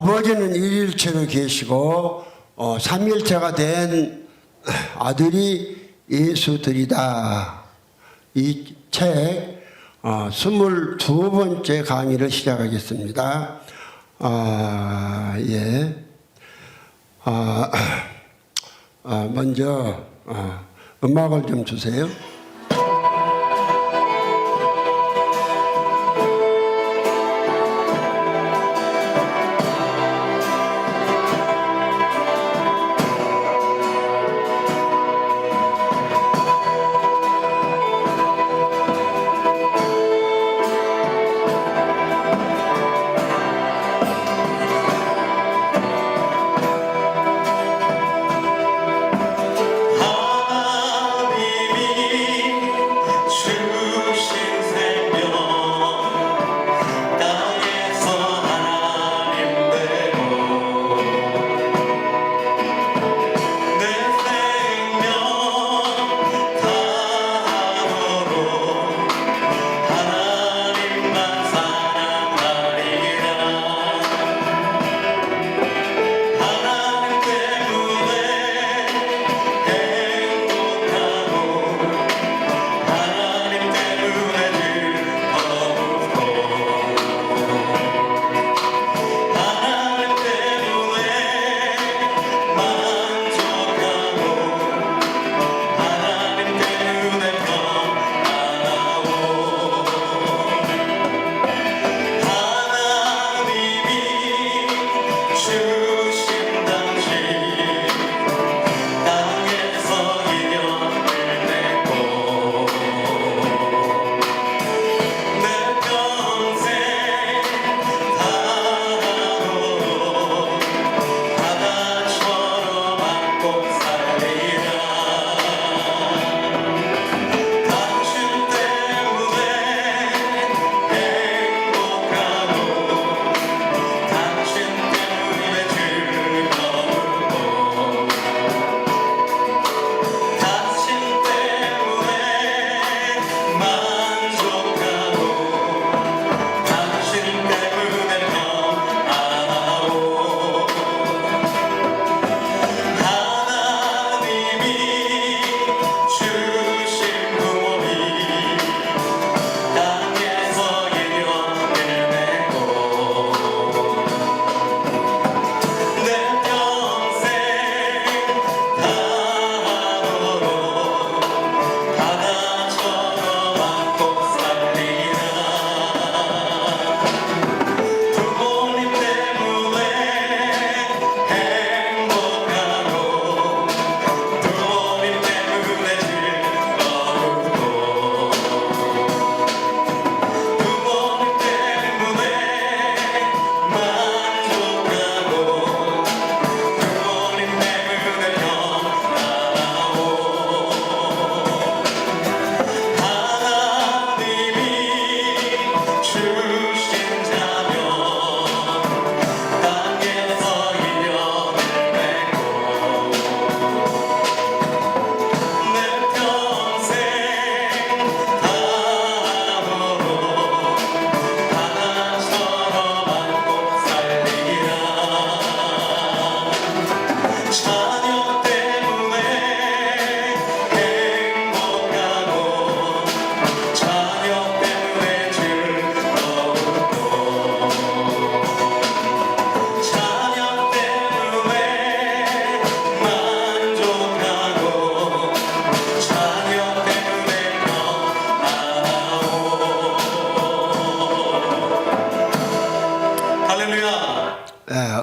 아버지는 일일체로 계시고 삼일체가 된 아들이 예수들이다. 이 책 22번째 강의를 시작하겠습니다. 먼저 음악을 좀 주세요.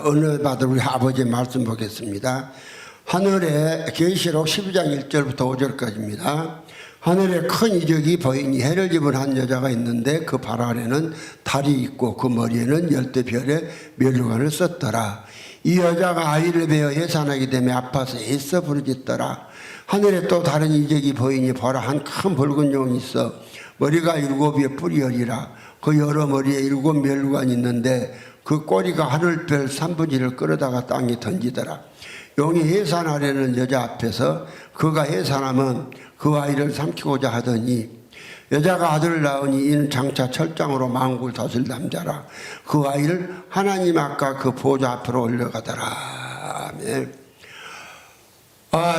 은혜 받을 우리 아버지의 말씀 보겠습니다. 하늘에 계시록 12장 1절부터 5절까지입니다. 하늘에 큰 이적이 보이니 해를 입은 한 여자가 있는데 그 발 아래는 달이 있고 그 머리에는 열대 별의 면류관을 썼더라. 이 여자가 아이를 베어 해산하게 되며 아파서 애써 부르짖더라. 하늘에 또 다른 이적이 보이니 보라 한 큰 붉은 용이 있어 머리가 7의 뿔이여리라. 그 여러 머리에 7 면류관이 있는데 그 꼬리가 하늘별 3분의 1을 끌어다가 땅에 던지더라. 용이 해산하려는 여자 앞에서 그가 해산하면 그 아이를 삼키고자 하더니 여자가 아들을 낳으니 이는 장차 철장으로 만국을 다스릴 남자라. 그 아이를 하나님 아까 그 보좌 앞으로 올려가더라. 아멘.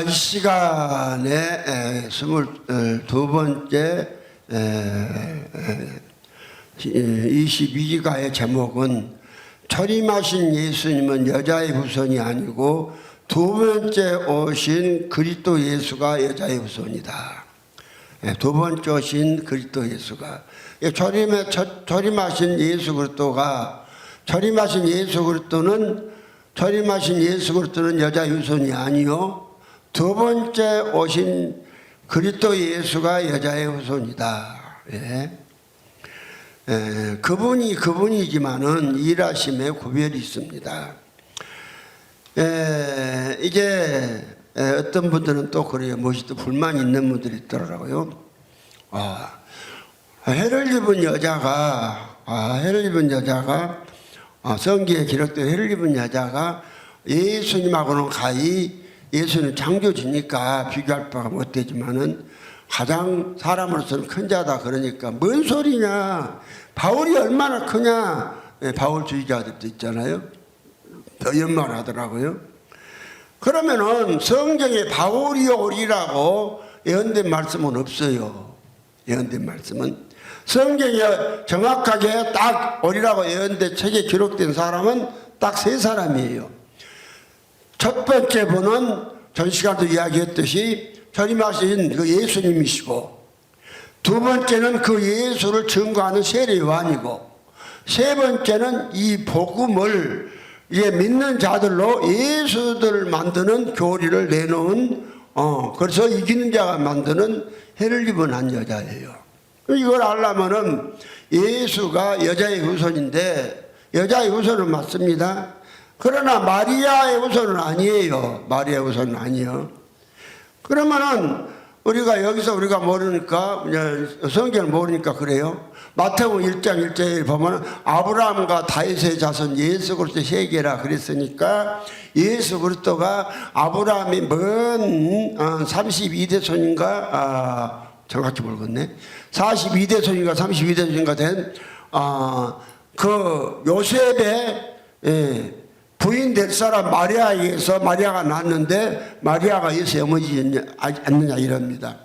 이 시간에 22번째 22기가의 제목은 철임하신 예수님은 여자의 후손이 아니고 두 번째 오신 그리스도 예수가 여자의 후손이다. 두 번째 오신 그리스도 예수가 철임하신 예수 그리스도가 철임하신 예수 그리스도는 여자의 후손이 아니요 두 번째 오신 그리스도 예수가 여자의 후손이다. 그분이지만은 일하심에 구별이 있습니다. 이제 어떤 분들은 또 그래요. 무엇이 또 불만이 있는 분들이 있더라고요. 해를 입은 여자가 성경에 기록된 해를 입은 여자가 예수님하고는 가히 예수는 창조주니까 비교할 바가 못 되지만은 가장 사람으로서는 큰 자다. 그러니까 뭔 소리냐, 바울이 얼마나 크냐, 바울주의자들도 있잖아요. 연말하더라고요. 그러면은 성경에 바울이 오리라고 예언된 말씀은 없어요. 예언된 말씀은 성경에 정확하게 딱 오리라고 예언된 책에 기록된 사람은 딱 세 사람이에요. 첫 번째 분은 전 시간도 이야기했듯이 철임하신 그 예수님이시고, 두 번째는 그 예수를 증거하는 세례 요한이고, 세 번째는 이 복음을 믿는 자들로 예수들을 만드는 교리를 내놓은 그래서 이기는 자가 만드는 해를 입은 한 여자예요. 이걸 알려면은 예수가 여자의 후손인데 여자의 후손은 맞습니다. 그러나 마리아의 후손은 아니에요. 마리아의 후손은 아니에요. 그러면은 우리가 여기서 우리가 모르니까 성경을 모르니까 그래요. 마태복음 1장 1절에 보면 아브라함과 다윗의 자손 예수 그리스도 세계라 그랬으니까 예수 그리스도가 아브라함이 먼 32대 손인가 정확히 모르겠네. 42대 손인가 32대 손인가 된 그 요셉의 부인 될 사람 마리아에게서 마리아가 낳았는데 마리아가 예수의 어머니지 않느냐 이럽니다.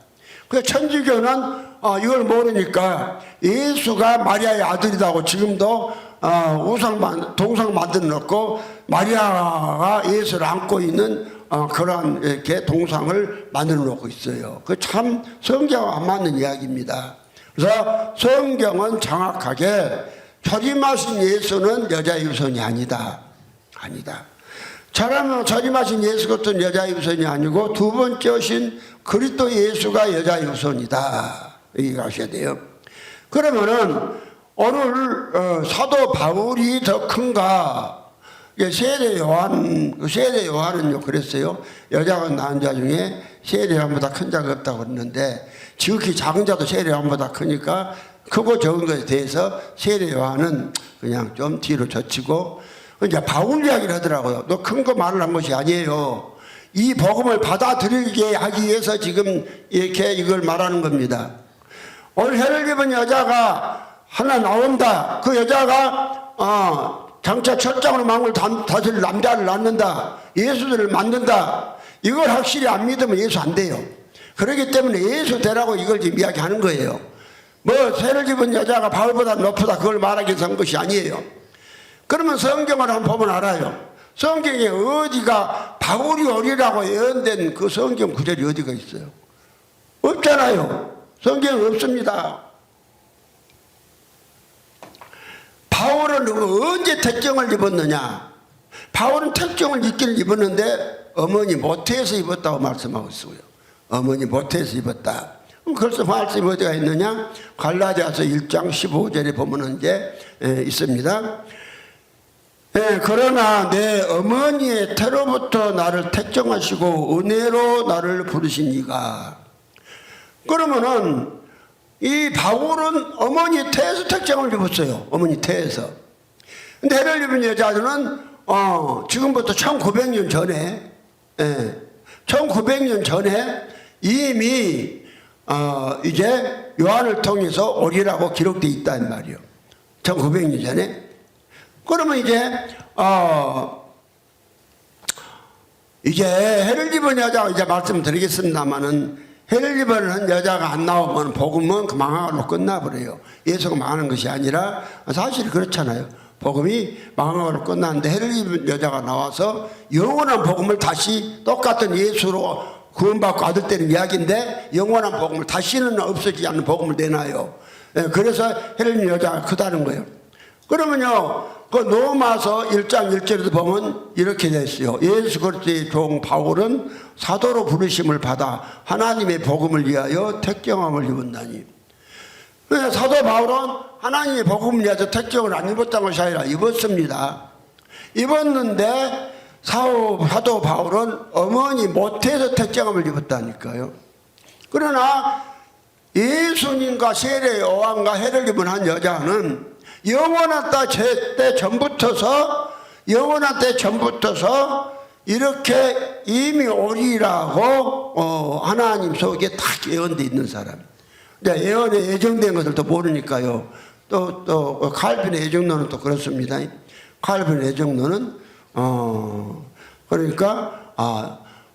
그래서 천주교는 이걸 모르니까 예수가 마리아의 아들이라고 지금도 동상 만들어 놓고 마리아가 예수를 안고 있는 그러한 이렇게 동상을 만들어 놓고 있어요. 그 참 성경과 안 맞는 이야기입니다. 그래서 성경은 정확하게 철임하신 예수는 여자의 후손이 아니다. 철임하신 예수 그리스도는 여자의 후손이 아니고 두 번째 오신 그리스도 예수가 여자의 후손이다. 여기 가셔야 돼요. 그러면은 오늘 사도 바울이 더 큰가? 세례 요한은요 그랬어요. 여자가 낳은 자 중에 세례 요한보다 큰 자가 없다고 그랬는데 지극히 작은 자도 세례 요한보다 크니까 크고 적은 것에 대해서 세례 요한은 그냥 좀 뒤로 젖히고 이제 바울 이야기를 하더라고요. 너 큰 거 말을 한 것이 아니에요. 이 복음을 받아들이게 하기 위해서 지금 이렇게 이걸 말하는 겁니다. 오늘 해를 입은 여자가 하나 나온다. 그 여자가 장차 철장으로 만국을 다스릴 남자를 낳는다. 예수들을 만든다. 이걸 확실히 안 믿으면 예수 안 돼요. 그렇기 때문에 예수 되라고 이걸 지금 이야기하는 거예요. 뭐 해를 입은 여자가 바울보다 높다 그걸 말하기 위해서 한 것이 아니에요. 그러면 성경을 한번 보면 알아요. 성경에 어디가 바울이 오리라고 예언된 그 성경 구절이 어디가 있어요? 없잖아요. 성경에 없습니다. 바울은 언제 특정을 입었느냐? 바울은 특정을 입었는데 어머니 모태에서 입었다고 말씀하고 있어요. 어머니 모태에서 입었다. 그럼 그래서 말씀이 어디가 있느냐? 갈라디아서 1장 15절에 보면 이제 있습니다. 그러나 내 어머니의 태로부터 나를 택정하시고 은혜로 나를 부르신 이가. 그러면은 이 바울은 어머니 태에서 택정을 입었어요. 어머니 태에서. 근데 해를 입은 여자들은 지금부터 1900년 전에 1900년 전에 이미 이제 요한을 통해서 오리라고 기록되어 있다는 말이요. 1900년 전에. 그러면 이제 해를 입은 여자가 이제 말씀드리겠습니다만은 해를 입은 여자가 안 나오면 복음은 그 망하로 끝나버려요. 예수가 망하는 것이 아니라 사실 그렇잖아요. 복음이 망하로 끝났는데 해를 입은 여자가 나와서 영원한 복음을 다시 똑같은 예수로 구원받고 아들 때는 이야기인데 영원한 복음을 다시는 없어지지 않는 복음을 내놔요. 그래서 해를 입은 여자가 크다는 거예요. 그러면요, 그 로마서 1장 1절에도 보면 이렇게 됐어요. 예수 그리스도의 종 바울은 사도로 부르심을 받아 하나님의 복음을 위하여 택정함을 입었나니. 사도 바울은 하나님의 복음을 위하여 택정을 안 입었다는 것이 아니라 입었습니다. 입었는데 사도 바울은 어머니 모태에서 택정함을 입었다니까요. 그러나 예수님과 세례 요한과 해를 입은 한 여자는 영원한 때 전부터서 이렇게 이미 오리라고 하나님 속에 다 예언되어 있는 사람. 예언에 예정된 것들도 모르니까요. 또 칼빈의 예정론은 또 그렇습니다. 칼빈의 예정론은 그러니까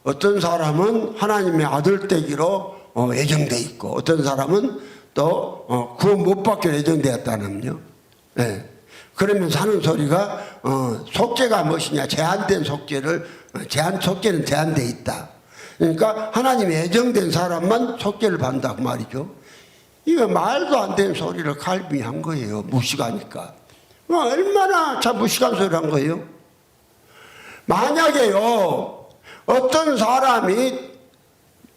어떤 사람은 하나님의 아들 되기로 예정돼 있고 어떤 사람은 또 구원 못 받기로 예정되었다는요. 네. 그러면서 하는 소리가 속죄가 무엇이냐, 제한된 속죄는 제한되어 있다. 그러니까 하나님의 예정된 사람만 속죄를 받는다고 말이죠. 이거 말도 안 되는 소리를 칼빈이 한 거예요. 무식하니까. 얼마나 참 무식한 소리를 한 거예요. 만약에요, 어떤 사람이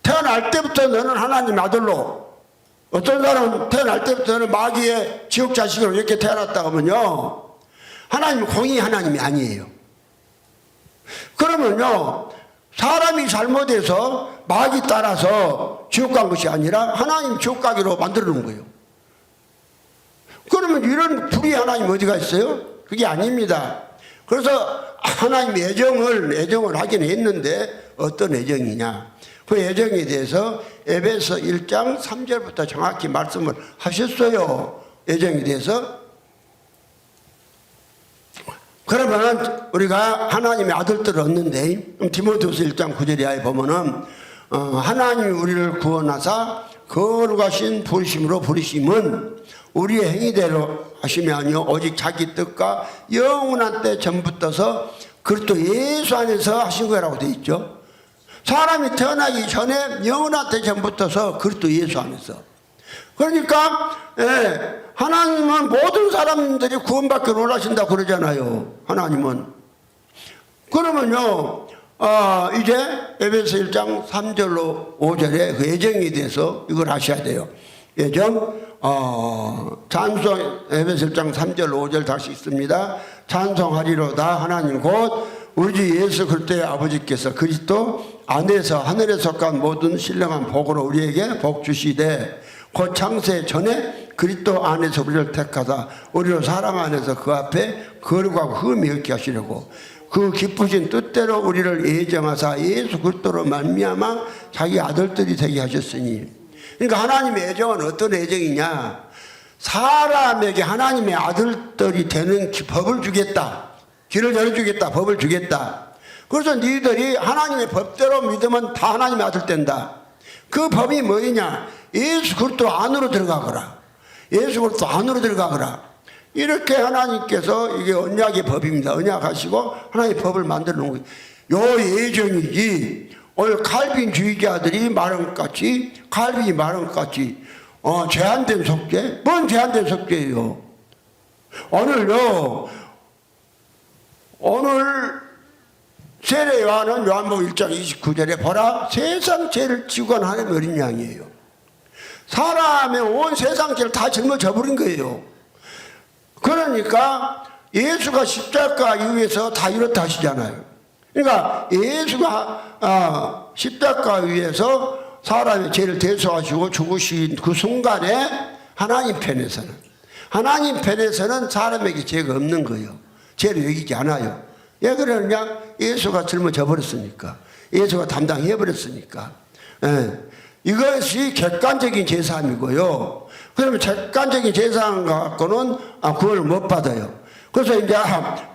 태어날 때부터 너는 하나님 아들로, 어떤 사람은 태어날 때부터 너는 마귀의 지옥 자식으로 이렇게 태어났다 하면요, 하나님은 공의 하나님이 아니에요. 그러면요, 사람이 잘못해서 마귀 따라서 지옥 간 것이 아니라 하나님 지옥 가기로 만들어 놓은 거예요. 그러면 이런 불의 하나님 어디가 있어요? 그게 아닙니다. 그래서 하나님 예정을 하긴 했는데 어떤 예정이냐, 그 예정에 대해서 에베소 1장 3절부터 정확히 말씀을 하셨어요. 예정에 대해서. 그러면 우리가 하나님의 아들들을 얻는데, 디모데후서 1장 9절에 보면은 하나님이 우리를 구원하사 거룩하신 부르심으로 부르심은 우리의 행위대로 하심이 아니요 오직 자기 뜻과 영원한 때 전부터서 그리스도 예수 안에서 하신 거라고 되어 있죠. 사람이 태어나기 전에 영원한 때 전부터서 그리스도 예수 안에서. 그러니까 하나님은 모든 사람들이 구원받기를 원하신다고 그러잖아요. 하나님은. 그러면요, 이제 에베소 1장 3절로 5절에 그 예정에 대해서 이걸 하셔야 돼요. 예정, 찬송, 에베소 1장 3절 5절 다시 있습니다. 찬송하리로다 하나님 곧 우리 주 예수 그리스도의 아버지께서 그리스도 안에서 하늘에 속한 모든 신령한 복으로 우리에게 복 주시되 곧 창세 전에 그리스도 안에서 우리를 택하사 우리로 사랑 안에서 그 앞에 거룩하고 흠이 없게 하시려고 그 기쁘신 뜻대로 우리를 예정하사 예수 그리스도로 말미암아 자기 아들들이 되게 하셨으니. 그러니까 하나님의 예정은 어떤 예정이냐, 사람에게 하나님의 아들들이 되는 법을 주겠다, 길을 열어주겠다, 법을 주겠다. 그래서 너희들이 하나님의 법대로 믿으면 다 하나님의 아들 된다. 그 법이 뭐냐, 예수 그리스도 안으로 들어가거라, 예수 그리스도 안으로 들어가거라. 이렇게 하나님께서, 이게 언약의 법입니다. 언약하시고 하나님의 법을 만들어 놓은 거예요. 요 예정이지 오늘 칼빈주의자들이 말한 것 같이, 칼빈이 말한 것 같이 제한된 속죄? 뭔 제한된 속죄예요? 오늘 세례 요한은 요한복음 1장 29절에 보라 세상 죄를 지고 간 하나님의 어린 양이에요. 사람의 온 세상 죄를 다 짊어져 버린 거예요. 그러니까 예수가 십자가 위에서 다 이렇다 하시잖아요. 그러니까 예수가 십자가 위에서 사람의 죄를 대속하시고 죽으신 그 순간에 하나님 편에서는 사람에게 죄가 없는 거예요. 죄를 여기지 않아요. 왜 그러느냐? 예수가 짊어져 버렸으니까, 예수가 담당해 버렸으니까. 이것이 객관적인 제사함이고요. 그러면 객관적인 제사함 갖고는 구원을 못 받아요. 그래서 이제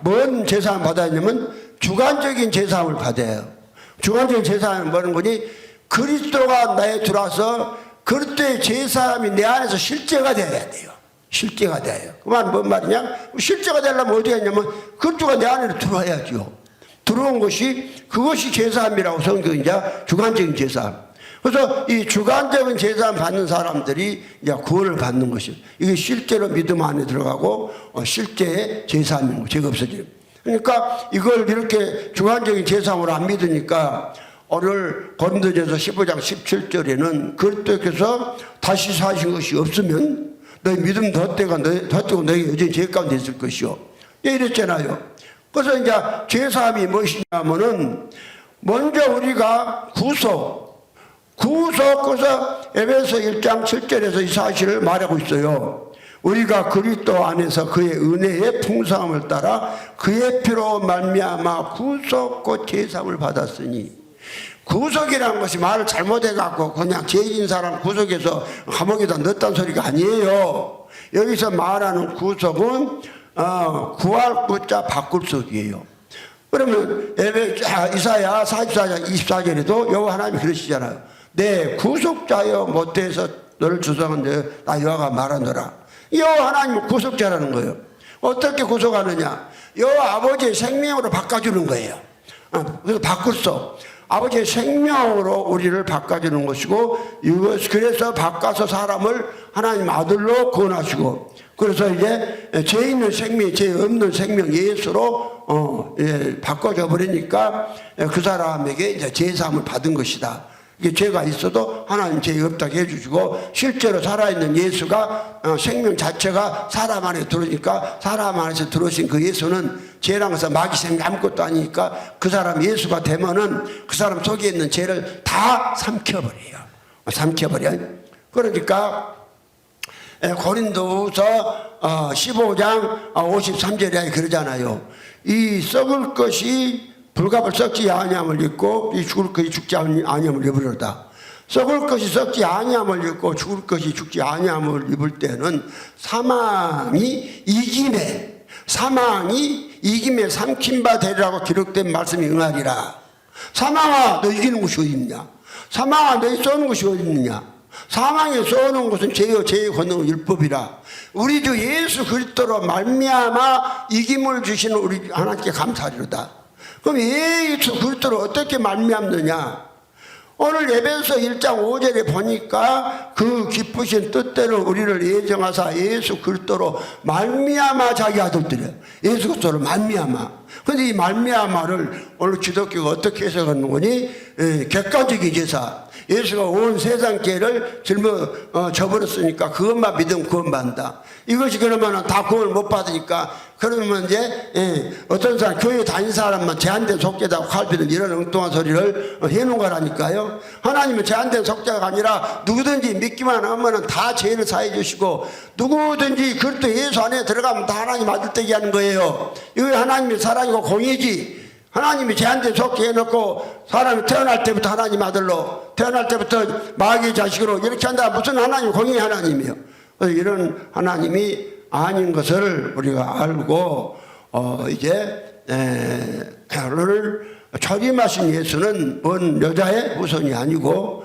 뭔 제사함을 받아야 하냐면 주관적인 제사함을 받아요. 주관적인 제사함은 뭐는 거니? 그리스도가 나에 들어와서 그리스도의 제사함이 내 안에서 실제가 되어야 돼요. 실제가 돼요. 그만 뭔 말이냐? 실제가 되려면 어떻게 하냐면 그리스도가 내 안에 들어와야죠. 들어온 것이 그것이 제사함이라고 성경이 이제 주관적인 제사함. 그래서 이 주관적인 제사함 받는 사람들이 이제 구원을 받는 것이에요. 이게 실제로 믿음 안에 들어가고 실제의 제사함인 거, 죄가 없어지는. 그러니까 이걸 이렇게 주관적인 제사함으로 안 믿으니까 오늘 고린도전서 15장 17절에는 그리스도께서 다시 사신 것이 없으면 너희 믿음 덧대고 너희 여전히 죄 가운데 있을 것이요. 이랬잖아요. 그래서 이제 제사함이 무엇이냐면은 먼저 우리가 구속, 그래서 에베소 1장 7절에서 이 사실을 말하고 있어요. 우리가 그리스도 안에서 그의 은혜의 풍성함을 따라 그의 피로 말미암아 구속 곧 제사함을 받았으니, 구속이라는 것이 말을 잘못해갖고 그냥 죄진 사람 구속해서 감옥에다 넣었다는 소리가 아니에요. 여기서 말하는 구속은 구할 구자 바꿀 속이에요. 그러면 이사야 44장 24절에도 여호와 하나님이 그러시잖아요. 내 구속자여 못해서 너를 주성한데 나 여호와가 말하노라. 여호와 하나님은 구속자라는 거예요. 어떻게 구속하느냐? 여호와 아버지의 생명으로 바꿔주는 거예요. 그래서 바꿨어. 아버지의 생명으로 우리를 바꿔주는 것이고, 이것 그래서 바꿔서 사람을 하나님 아들로 구원하시고, 그래서 이제 죄 있는 생명, 죄 없는 생명 예수로 바꿔줘 버리니까 그 사람에게 이제 제사함을 받은 것이다. 이게 죄가 있어도 하나님 죄 없다고 해주시고, 실제로 살아있는 예수가 생명 자체가 사람 안에 들어오니까 사람 안에서 들어오신 그 예수는 죄랑 해서 마귀 생명 아무것도 아니니까 그 사람 예수가 되면은 그 사람 속에 있는 죄를 다 삼켜버려요. 그러니까 고린도후서 15장 53절에 그러잖아요. 이 썩을 것이 불갑을 썩지 아니함을 입고 이 죽을 것이 죽지 아니함을 입으려다. 썩을 것이 썩지 아니함을 입고 죽을 것이 죽지 아니함을 입을 때는 사망이 이김에 삼킨 바 되리라고 기록된 말씀이 응하리라. 사망아 너 이기는 것이 어디 있느냐? 사망아 너희 쏘는 것이 어디 있느냐? 사망에 쏘는 것은 죄의 권능은 율법이라. 우리 주 예수 그리스도로 말미암아 이김을 주시는 우리 하나님께 감사하리로다. 그럼 예수 그리스도로 어떻게 말미암느냐? 오늘 에베소 1장 5절에 보니까 그 기쁘신 뜻대로 우리를 예정하사 예수 그리스도로 말미암아 자기 아들들이에요. 예수 그리스도로 말미암아. 근데 이 말미암아를 오늘 기독교가 어떻게 해석하는 거니? 객관적인 제사. 예수가 온 세상 죄를 져버렸으니까 그것만 믿으면 구원받는다. 이것이 그러면 다 구원을 못 받으니까 그러면 이제 어떤 사람 교회 다닌 사람만 제한된 속죄다 칼비는 이런 엉뚱한 소리를 해놓은 거라니까요. 하나님은 제한된 속죄가 아니라 누구든지 믿기만 하면 다 죄를 사해 주시고 누구든지 그리스도 예수 안에 들어가면 다 하나님 아들 되게 하는 거예요. 이거 하나님의 사랑이고 공의지. 하나님이 제한된 속죄 해놓고 사람이 태어날 때부터 하나님 아들로, 태어날 때부터 마귀의 자식으로 이렇게 한다. 무슨 하나님, 공의 하나님이요. 이런 하나님이 아닌 것을 우리가 알고 이제 오늘 초림하신 예수는 먼 여자의 후손이 아니고,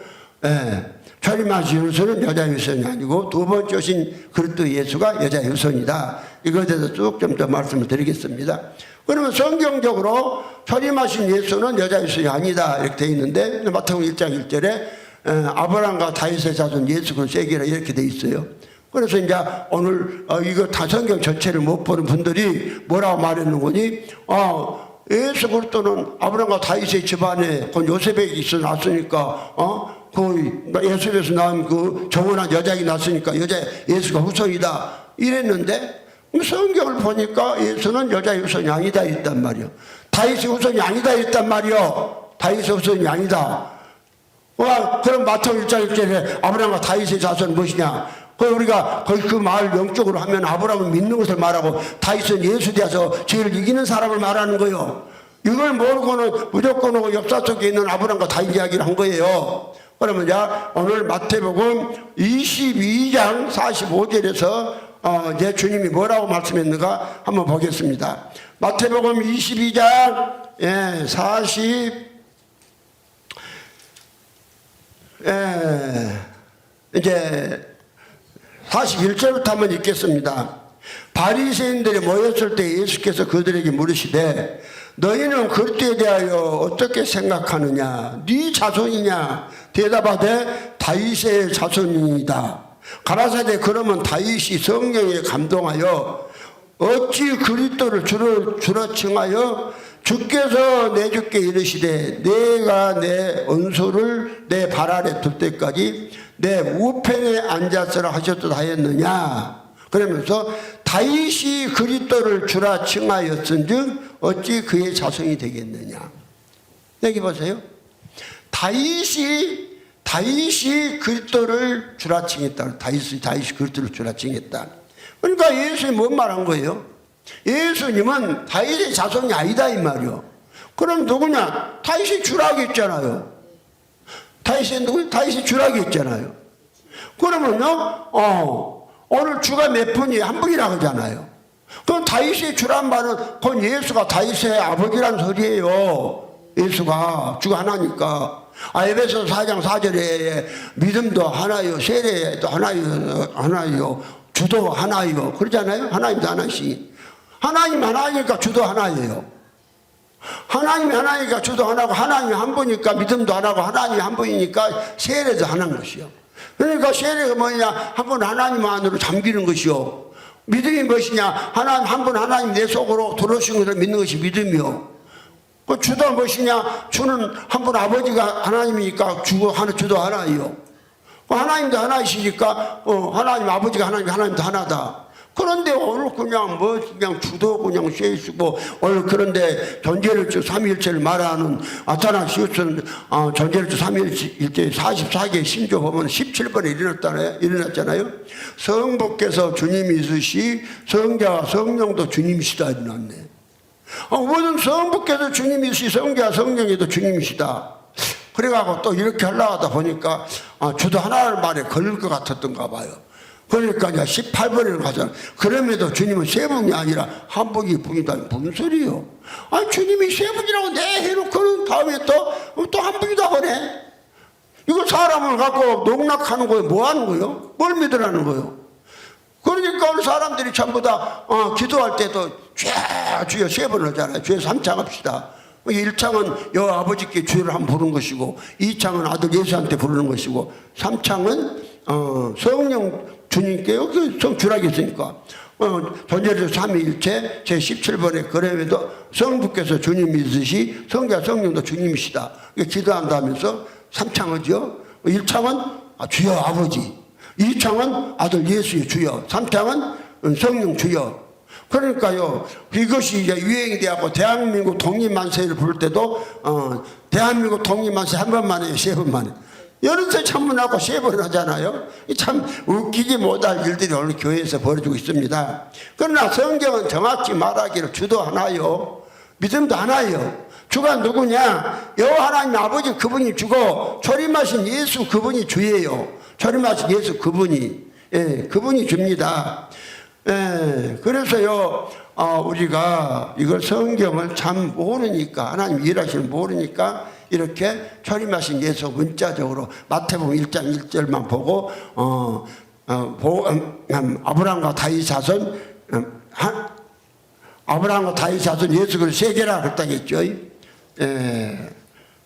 초림하신 예수는 여자의 후손이 아니고 두 번째 오신 그리스도 예수가 여자의 후손이다. 이거에 대해서 쭉 좀 더 말씀을 드리겠습니다. 그러면 성경적으로 초림하신 예수는 여자의 후손이 아니다 이렇게 되어 있는데 마태복음 1장 1절에 아브라함과 다윗의 자손 예수 그리스도 세계라 이렇게 되어 있어요. 그래서 이제 오늘 이거 다 성경 전체를 못 보는 분들이 뭐라고 말했는 거니? 예수 그리스도는 아브라함과 다윗의 집안에 그 요셉에게 있어 났으니까 그 예수에서 나온 그 정원한 여자에게 났으니까 예수가 후손이다 이랬는데 성경을 보니까 예수는 여자의 후손이 아니다 했단 말이요. 다윗의 후손이 아니다 했단 말이요. 다윗의 후손이 아니다. 그럼 마태복음 1장 1절에 아브라함과 다윗의 자손은 무엇이냐? 우리가 거기 그 말 영적으로 하면 아브라함을 믿는 것을 말하고 다윗은 예수 되어서 죄를 이기는 사람을 말하는 거예요. 이걸 모르고는 무조건 역사 속에 있는 아브라함과 다윗 이야기를 한 거예요. 그러면 자 오늘 마태복음 22장 45절에서 이제 주님이 뭐라고 말씀했는가 한번 보겠습니다. 마태복음 22장 41절부터 한번 읽겠습니다. 바리새인들이 모였을 때 예수께서 그들에게 물으시되 너희는 그리스도에 대하여 어떻게 생각하느냐? 네 자손이냐? 대답하되 다윗의 자손이다. 가라사대 그러면 다윗이 성령에 감동하여 어찌 그리스도를 주로 칭하여 주께서 내 주께 이르시되 내가 내 원수를 내 발 아래 둘 때까지 내 우편에 앉았으라 하셨다 하였느냐? 그러면서 다윗이 그리스도를 주라 칭하였은즉 어찌 그의 자손이 되겠느냐? 여기 보세요. 다윗이 그리스도를 주라 칭했다. 다윗이 그리스도를 주라 칭했다. 그러니까 예수님이 뭔 말한 거예요? 예수님은 다윗의 자손이 아니다 이 말이요. 그럼 누구냐? 다윗이 주라고 했잖아요. 다윗이 주라고 했잖아요. 그러면요, 오늘 주가 몇 분이 한 분이라고 하잖아요. 그럼 다윗이 주란 말은 그건 예수가 다윗의 아버지란 소리예요. 예수가 주가 하나니까. 에베소 4장 4절에 믿음도 하나요, 세례도 하나요, 주도 하나요. 그러잖아요. 하나님도 하나씩. 하나님 하나니까 주도 하나예요. 하나님이 하나니까 주도 하나고, 하나님이 한 분이니까 믿음도 하나고, 하나님이 한 분이니까 세례도 하나인 것이요. 그러니까 세례가 뭐냐? 한 분 하나님 안으로 잠기는 것이요. 믿음이 무엇이냐? 하나님 한 분 하나님 내 속으로 들어오신 것을 믿는 것이 믿음이요. 그 주도 무엇이냐? 주는 한 분 아버지가 하나님이니까 주도 하나예요. 하나님도 하나이시니까 하나님 아버지가 하나님도 하나다. 그런데 오늘 그냥 주도 그냥 쉐이시고 오늘 그런데 전제일주 삼위일체를 말하는 아타나시우스는 전제일주 삼위일체 44개 신조 보면 17번에 일어났잖아요. 성부께서 주님이 있으시 성자와 성령도 주님이시다 일어났네. 모든 성부께서 주님이시 성자와 성령에도 주님이시다. 그래가지고 또 이렇게 하려고 하다 보니까 주도 하나를 말에 걸릴 것 같았던가 봐요. 그러니까 이제 18번에 가서 그럼에도 주님은 세 분이 아니라 한 분이 분이다. 무슨 소리요? 주님이 세 분이라고 해놓고는 다음에 또 한 분이다 그래. 이거 사람을 갖고 농락하는 거예요. 뭐 하는 거예요? 뭘 믿으라는 거예요? 그러니까 오늘 사람들이 전부 다 기도할 때도 주여 세 번 하잖아요. 주여 3창 합시다. 1창은 여호와 아버지께 주를 한번 부르는 것이고, 2창은 아들 예수한테 부르는 것이고, 3창은 성령 주님께 주라고 했으니까 전제일주 삼위일체 제17번에 그래도 성부께서 주님이 있으시 성자 성령도 주님이시다. 기도한다면서 3창은요. 1창은 주여 아버지, 2창은 아들 예수의 주여, 3창은 성령 주여. 그러니까요, 이것이 이제 유행이 되고 대한민국 독립만세를 부를 때도 대한민국 독립만세 한 번만 해요, 세 번만 해요. 연세 찬문하고 세 번 하잖아요. 참 웃기지 못할 일들이 오늘 교회에서 벌어지고 있습니다. 그러나 성경은 정확히 말하기를 주도 하나요, 믿음도 하나요. 주가 누구냐? 여호와 하나님 아버지 그분이 주고, 초림하신 예수 그분이 주예요. 초림하신 예수 그분이 줍니다. 그래서요, 우리가 이걸 성경을 참 모르니까, 하나님 일하시는 모르니까 이렇게 초림하신 예수 문자적으로 마태복음 1장 1절만 보고 아브라함과 다윗 자손, 아브라함과 다윗 자손 예수 그리스도 세계라 그랬다겠죠.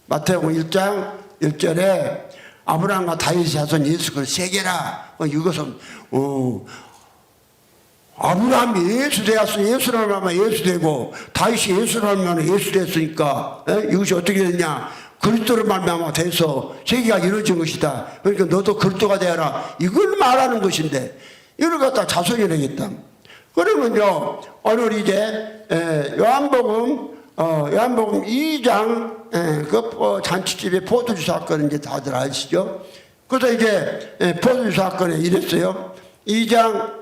마태복음 1장 1절에 아브라함과 다윗 자손 예수 그리스도 세계라. 이것은 아브라함이 예수 되었어. 예수를 하면 예수 되고, 다윗이 예수를 하면 예수 됐으니까 이것이 어떻게 됐냐? 그리스도를 말미암아 돼서 세계가 이루어진 것이다. 그러니까 너도 그리스도가 되어라. 이걸 말하는 것인데 이걸 갖다 자손이라겠다. 그러면요, 오늘 이제 요한복음 2장 그 잔치집에 포도주 사건 이제 다들 아시죠? 그래서 이제 포도주 사건에 이랬어요. 2장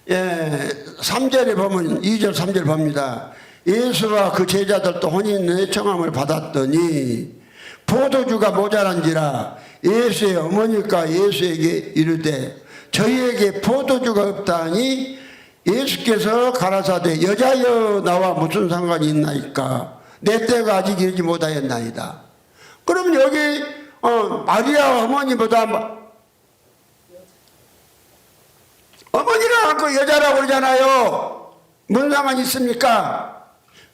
3절에 보면 2절 3절 봅니다. 예수와 그 제자들도 혼인 내청함을 받았더니 포도주가 모자란지라 예수의 어머니가 예수에게 이르되 저희에게 포도주가 없다니 예수께서 가라사대 여자여 나와 무슨 상관이 있나이까 내 때가 아직 이르지 못하였나이다. 그럼 여기 마리아 어머니보다 어머니라고 그 여자라고 그러잖아요. 무슨 상관이 있습니까?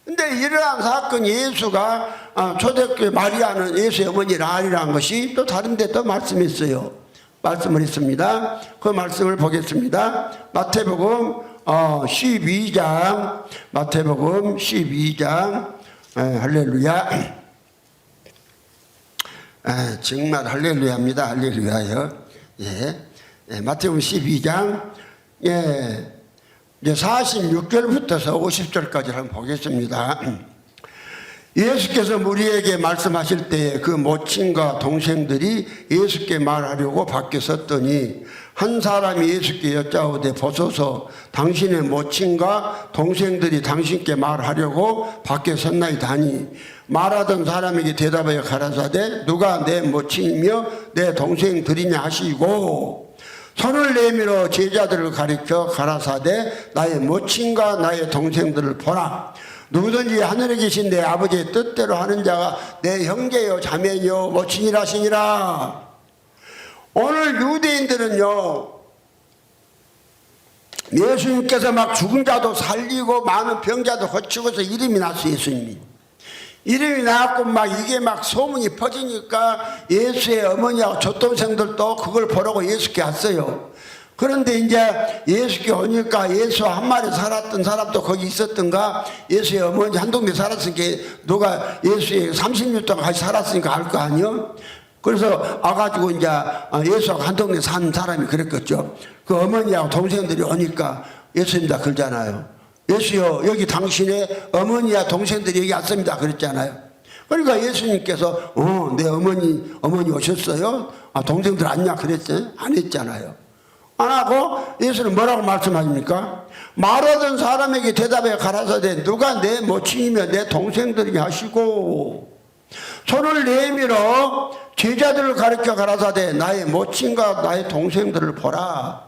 근데 일어난 사건 예수가 초대교회 마리아는 예수의 어머니라 하리라는 것이 또 다른 데 또 말씀했어요. 말씀을 했습니다. 그 말씀을 보겠습니다. 마태복음 12장 마태복음 12장 할렐루야. 정말 할렐루야입니다. 할렐루야요. 예. 마태복음 12장 이제 46절부터서 50절까지 한번 보겠습니다. 예수께서 무리에게 말씀하실 때에 그 모친과 동생들이 예수께 말하려고 밖에 섰더니 한 사람이 예수께 여짜오되 보소서 당신의 모친과 동생들이 당신께 말하려고 밖에 섰나이다 하니 말하던 사람에게 대답하여 가라사대 누가 내 모친이며 내 동생들이냐 하시고 손을 내밀어 제자들을 가리켜 가라사대 나의 모친과 나의 동생들을 보라. 누구든지 하늘에 계신 내 아버지의 뜻대로 하는 자가 내 형제요 자매요 모친이라 하시니라. 오늘 유대인들은요 예수님께서 막 죽은 자도 살리고 많은 병자도 고치고서 이름이 났어요. 예수님이 이름이 나왔고 막 이게 막 소문이 퍼지니까 예수의 어머니하고 젖동생들도 그걸 보라고 예수께 왔어요. 그런데 이제 예수께 오니까 예수 한 마리 살았던 사람도 거기 있었던가 예수의 어머니 한 동네 살았으니까 누가 예수의 30년 동안 같이 살았으니까 알 거 아니요. 그래서 와가지고 이제 예수하고 한 동네 사는 사람이 그랬겠죠. 그 어머니하고 동생들이 오니까 예수님다 그러잖아요. 예수여 여기 당신의 어머니와 동생들이 여기 왔습니다 그랬잖아요. 그러니까 예수님께서 내 어머니 오셨어요? 동생들 왔냐 그랬어요? 안 했잖아요. 안 하고 예수는 뭐라고 말씀하십니까? 말하던 사람에게 대답해 가라사대 누가 내 모친이며 내 동생들이냐 하시고 손을 내밀어 제자들을 가르쳐 가라사대 나의 모친과 나의 동생들을 보라.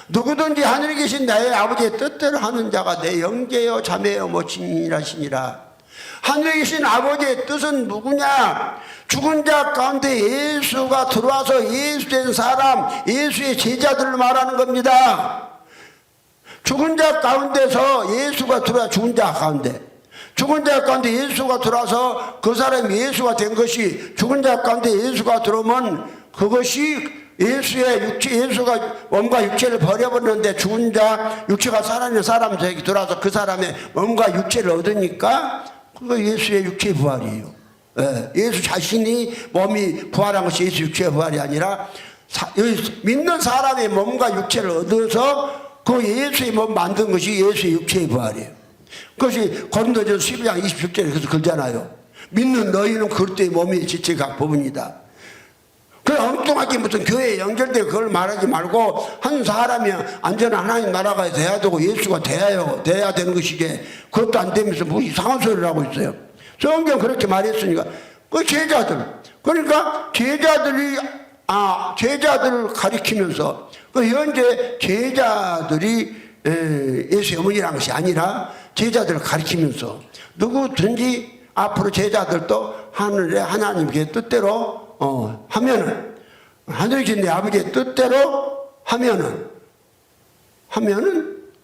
누구든지 하늘에 계신 나의 아버지의 뜻대로 하는 자가 내 형제요 자매요 모친이라시니라. 하늘에 계신 아버지의 뜻은 누구냐? 죽은 자 가운데 예수가 들어와서 예수된 사람, 예수의 제자들을 말하는 겁니다. 죽은 자 가운데서 예수가 들어와 죽은 자 가운데 예수가 들어와서 그 사람이 예수가 된 것이 죽은 자 가운데 예수가 들어오면 그것이 예수의 육체, 예수가 몸과 육체를 버려버렸는데 죽은 자 육체가 살아있는 사람에게 들어와서 그 사람의 몸과 육체를 얻으니까 그거 예수의 육체의 부활이에요. 예수 자신이 몸이 부활한 것이 예수 육체의 부활이 아니라 믿는 사람의 몸과 육체를 얻어서 그 예수의 몸 만든 것이 예수의 육체의 부활이에요. 그것이 고린도전서 12장 27절에 그래서 그러잖아요. 믿는 너희는 그리스도의 몸이 지체 각 부분이다. 그 엉뚱하게 무슨 교회에 연결되고 그걸 말하지 말고 한 사람이 안전한 하나님 나라가 돼야 되고 예수가 돼야 되는 것이지 그것도 안 되면서 뭐 이상한 소리를 하고 있어요. 성경 그렇게 말했으니까 그 제자들 그러니까 제자들을 가리키면서 그 현재 제자들이 예수의 어머니라는 것이 아니라 제자들을 가리키면서 누구든지 앞으로 제자들도 하늘의 하나님의 뜻대로 하면은 하늘에 계신 내 아버지의 뜻대로 하면은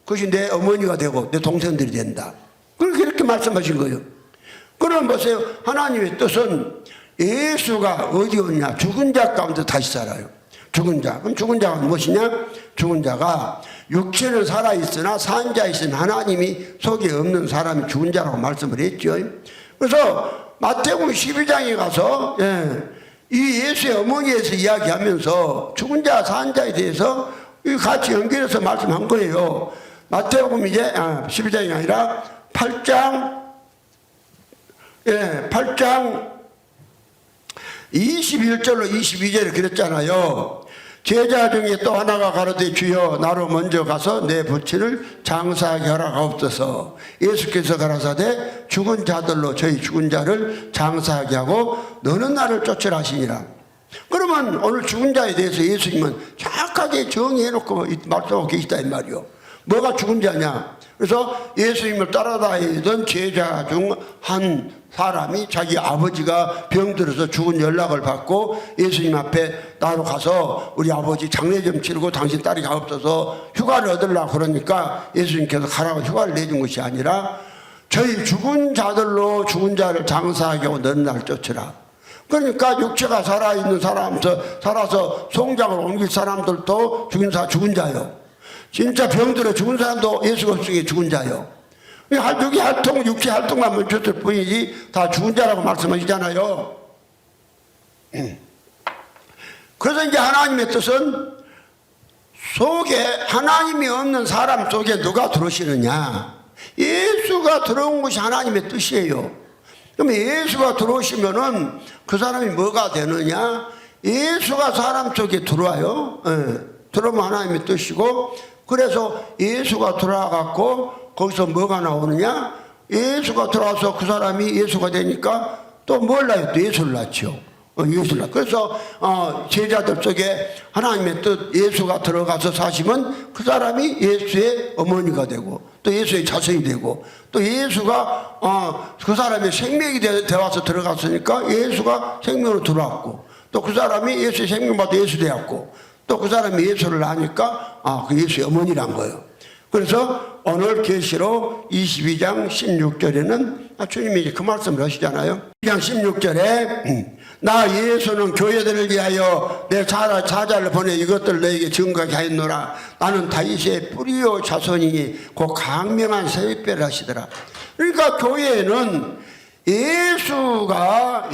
그것이 내 어머니가 되고 내 동생들이 된다. 그렇게 말씀하신 거예요. 그럼 보세요. 하나님의 뜻은 예수가 어디 오냐? 죽은 자 가운데 다시 살아요. 죽은 자. 그럼 죽은 자가 무엇이냐? 죽은 자가 육체는 살아있으나 산 자이신 하나님이 속에 없는 사람이 죽은 자라고 말씀을 했죠. 그래서 마태복음 12장에 가서 이 예수의 어머니에서 이야기하면서 죽은 자, 산 자에 대해서 같이 연결해서 말씀한 거예요. 마태복음 이제 12장이 아니라 8장 21절로 22절에 그랬잖아요. 제자 중에 또 하나가 가로되 주여 나로 먼저 가서 내 부친을 장사하게 허락하옵소서. 예수께서 가라사대 죽은 자들로 저희 죽은 자를 장사하게 하고 너는 나를 쫓으라 하시니라. 그러면 오늘 죽은 자에 대해서 예수님은 정확하게 정의해놓고 말씀하고 계시다 이 말이요. 뭐가 죽은 자냐. 그래서 예수님을 따라다니던 제자 중 한 사람이 자기 아버지가 병들어서 죽은 연락을 받고 예수님 앞에 나로 가서 우리 아버지 장례 좀 치르고 당신 딸이 가옵소서 휴가를 얻으려고 그러니까 예수님께서 가라고 휴가를 내준 것이 아니라 저희 죽은 자들로 죽은 자를 장사하게 하고 너는 나를 쫓으라. 그러니까 육체가 살아있는 사람, 살아서 송장을 옮길 사람들도 죽은 자요. 진짜 병들어 죽은 사람도 예수가 없으니 죽은 자요. 여기 활동, 육체 활동만 멈췄을 뿐이지 다 죽은 자라고 말씀하시잖아요. 그래서 이제 하나님의 뜻은 속에 하나님이 없는 사람 속에 누가 들어오시느냐. 예수가 들어온 것이 하나님의 뜻이에요. 그럼 예수가 들어오시면은 그 사람이 뭐가 되느냐? 예수가 사람 속에 들어와요. 들어오면 하나님의 뜻이고, 그래서 예수가 들어와갖고 거기서 뭐가 나오느냐? 예수가 들어와서 그 사람이 예수가 되니까 또 뭘 낳아요? 또 예수를 낳죠. 예수를 낳죠. 그래서 제자들 속에 하나님의 뜻 예수가 들어가서 사시면 그 사람이 예수의 어머니가 되고 또 예수의 자손이 되고 또 예수가 그 사람의 생명이 되어서 들어갔으니까 예수가 생명으로 들어왔고 또 그 사람이 예수의 생명받아 예수 되었고 또 그 사람이 예수를 낳으니까 그 예수의 어머니란 거예요. 그래서 오늘 계시록 22장 16절에는 주님이 그 말씀을 하시잖아요. 22장 16절에 나 예수는 교회들을 위하여 내 사자를 보내 이것들을 너에게 증거하게 하였노라. 나는 다윗의 뿌리요 자손이니 곧 강명한 새벽별을 하시더라. 그러니까 교회는 예수가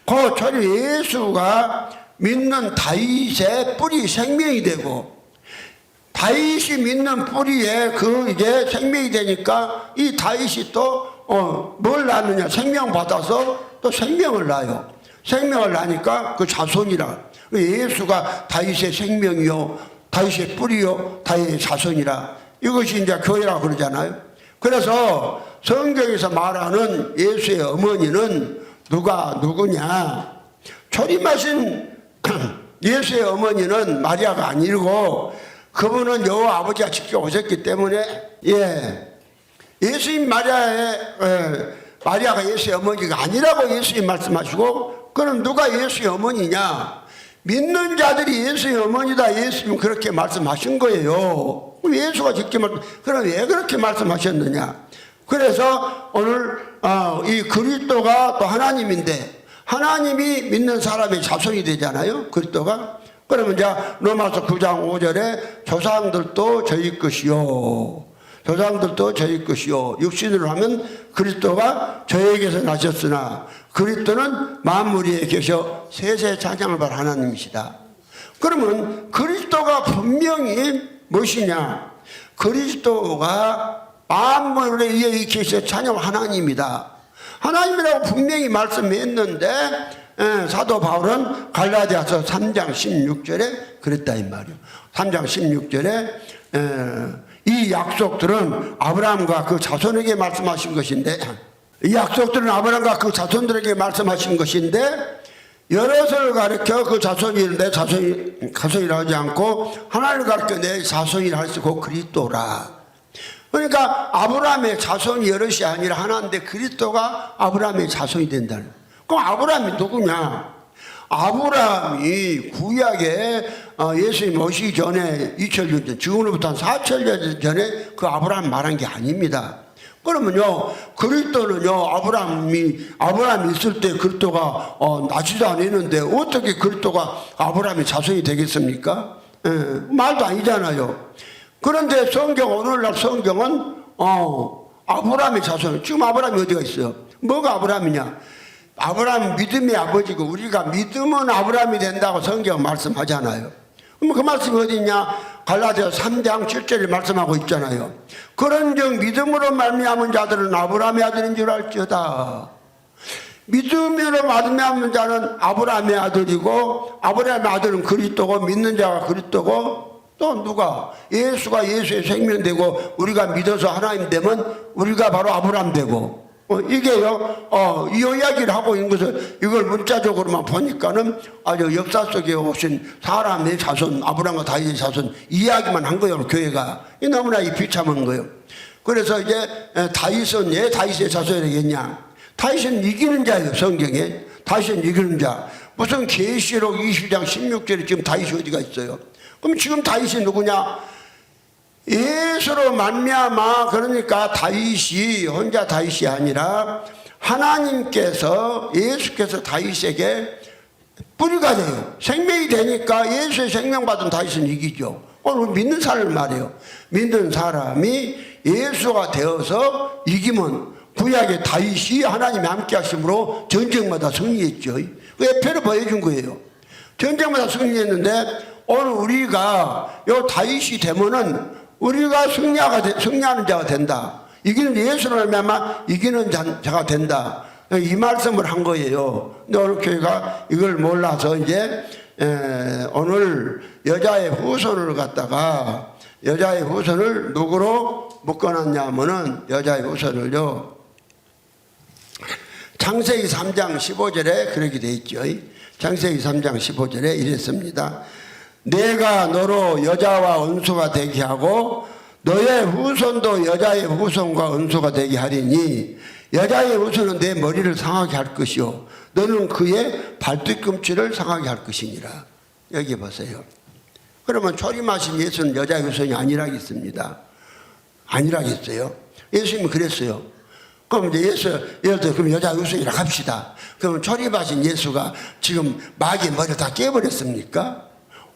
곧 저리 예수가 믿는 다윗의 뿌리 생명이 되고 다윗이 믿는 뿌리에 이게 생명이 되니까 이 다윗이 또 뭘 낳느냐 생명 받아서 또 생명을 낳아요. 생명을 낳으니까 그 자손이라 예수가 다윗의 생명이요 다윗의 뿌리요 다윗의 자손이라 이것이 이제 교회라고 그러잖아요. 그래서 성경에서 말하는 예수의 어머니는 누구냐? 초림하신 예수의 어머니는 마리아가 아니고 그분은 여호와 아버지가 직접 오셨기 때문에 예수님 마리아가 예수의 어머니가 아니라고 예수님 말씀하시고 그럼 누가 예수의 어머니냐? 믿는 자들이 예수의 어머니다. 예수님 그렇게 말씀하신 거예요. 그럼 예수가 직접 그럼 왜 그렇게 말씀하셨느냐? 그래서 오늘 이 그리스도가 또 하나님인데 하나님이 믿는 사람의 자손이 되잖아요. 그리스도가. 그러면 이제 로마서 9장 5절에 조상들도 저희 것이요. 조상들도 저희 것이요. 육신으로 하면 그리스도가 저에게서 나셨으나 그리스도는 만물 위에 계셔 세세 찬양을 받을 하나님이시다. 그러면 그리스도가 분명히 무엇이냐? 그리스도가 만물 위에 계셔 찬양 하나님이다. 하나님이라고 분명히 말씀했는데 사도 바울은 갈라디아서 3장 16절에 그랬다 이 말이요. 3장 16절에 이 약속들은 아브라함과 그 자손에게 말씀하신 것인데 이 약속들은 아브라함과 그 자손들에게 말씀하신 것인데 여럿을 가르쳐 그 자손이 내 자손이라 하지 않고 하나님을 가르쳐 내 자손이라 할수록 그리스도라. 그러니까 아브라함의 자손이 여럿이 아니라 하나인데 그리스도가 아브라함의 자손이 된다는. 그럼 아브라함이 누구냐? 아브라함이 구약에 예수님 오시기 전에 2000년 전, 지금으로부터 한 4000년 전에 그 아브라함 말한 게 아닙니다. 그러면요, 그리스도는요, 아브라함이 있을 때 그리스도가 나지도 않았는데 어떻게 그리스도가 아브라함의 자손이 되겠습니까? 말도 아니잖아요. 그런데 오늘날 성경은 아브라함의 자손. 지금 아브라함이 어디가 있어요? 뭐가 아브라함이냐? 아브라함은 믿음의 아버지고 우리가 믿으면 아브라함이 된다고 성경 말씀하잖아요. 그럼 그 말씀이 어디 있냐? 갈라디아 3장 7절에 말씀하고 있잖아요. 그런즉 믿음으로 말미암은 자들은 아브라함의 아들인 줄 알지어다. 믿음으로 말미암은 자는 아브라함의 아들이고 아브라함의 아들은 그리스도고 믿는 자가 그리스도고 또 누가 예수가 예수의 생명 되고 우리가 믿어서 하나님 되면 우리가 바로 아브라함 되고 이게요 이 이야기를 하고 있는 것을 이걸 문자적으로만 보니까는 아주 역사 속에 오신 사람의 자손 아브라함과 다윗의 자손 이야기만 한 거예요. 교회가 너무나 비참한 거예요. 그래서 이제 다윗은 왜 다윗의 자손이 되겠냐? 다윗은 이기는 자예요. 성경에 다윗은 이기는 자. 무슨 계시록 20장 16절에 지금 다윗이 어디가 있어요? 그럼 지금 다윗이 누구냐? 예수로 말미암아 그러니까 다윗이 혼자 다윗이 아니라 하나님께서 예수께서 다윗에게 뿌리가 돼요. 생명이 되니까 예수의 생명 받은 다윗은 이기죠. 오늘 믿는 사람을 말해요. 믿는 사람이 예수가 되어서 이기면 구약의 다윗이 하나님이 함께 하심으로 전쟁마다 승리했죠. 그 예표를 보여준 거예요. 전쟁마다 승리했는데 오늘 우리가 요 다윗이 되면은 우리가 승리하는 자가 된다. 이기는 예수로 말미암아 이기는 자가 된다. 이 말씀을 한 거예요. 근데 오늘 교회가 이걸 몰라서 이제 오늘 여자의 후손을 갖다가 여자의 후손을 누구로 묶어놨냐 하면은 여자의 후손을요 창세기 3장 15절에 그렇게 돼 있죠. 창세기 3장 15절에 이랬습니다. 내가 너로 여자와 은수가 되게 하고 너의 후손도 여자의 후손과 은수가 되게 하리니 여자의 후손은 내 머리를 상하게 할 것이요 너는 그의 발뒤꿈치를 상하게 할 것이니라. 여기 보세요. 그러면 초림하신 예수는 여자의 후손이 아니라겠습니다. 아니라겠어요. 예수님은 그랬어요. 그럼 이제 예수, 예를 들어, 그럼 여자의 후손이라 합시다. 그러면 초림하신 예수가 지금 마귀의 머리를 다 깨버렸습니까?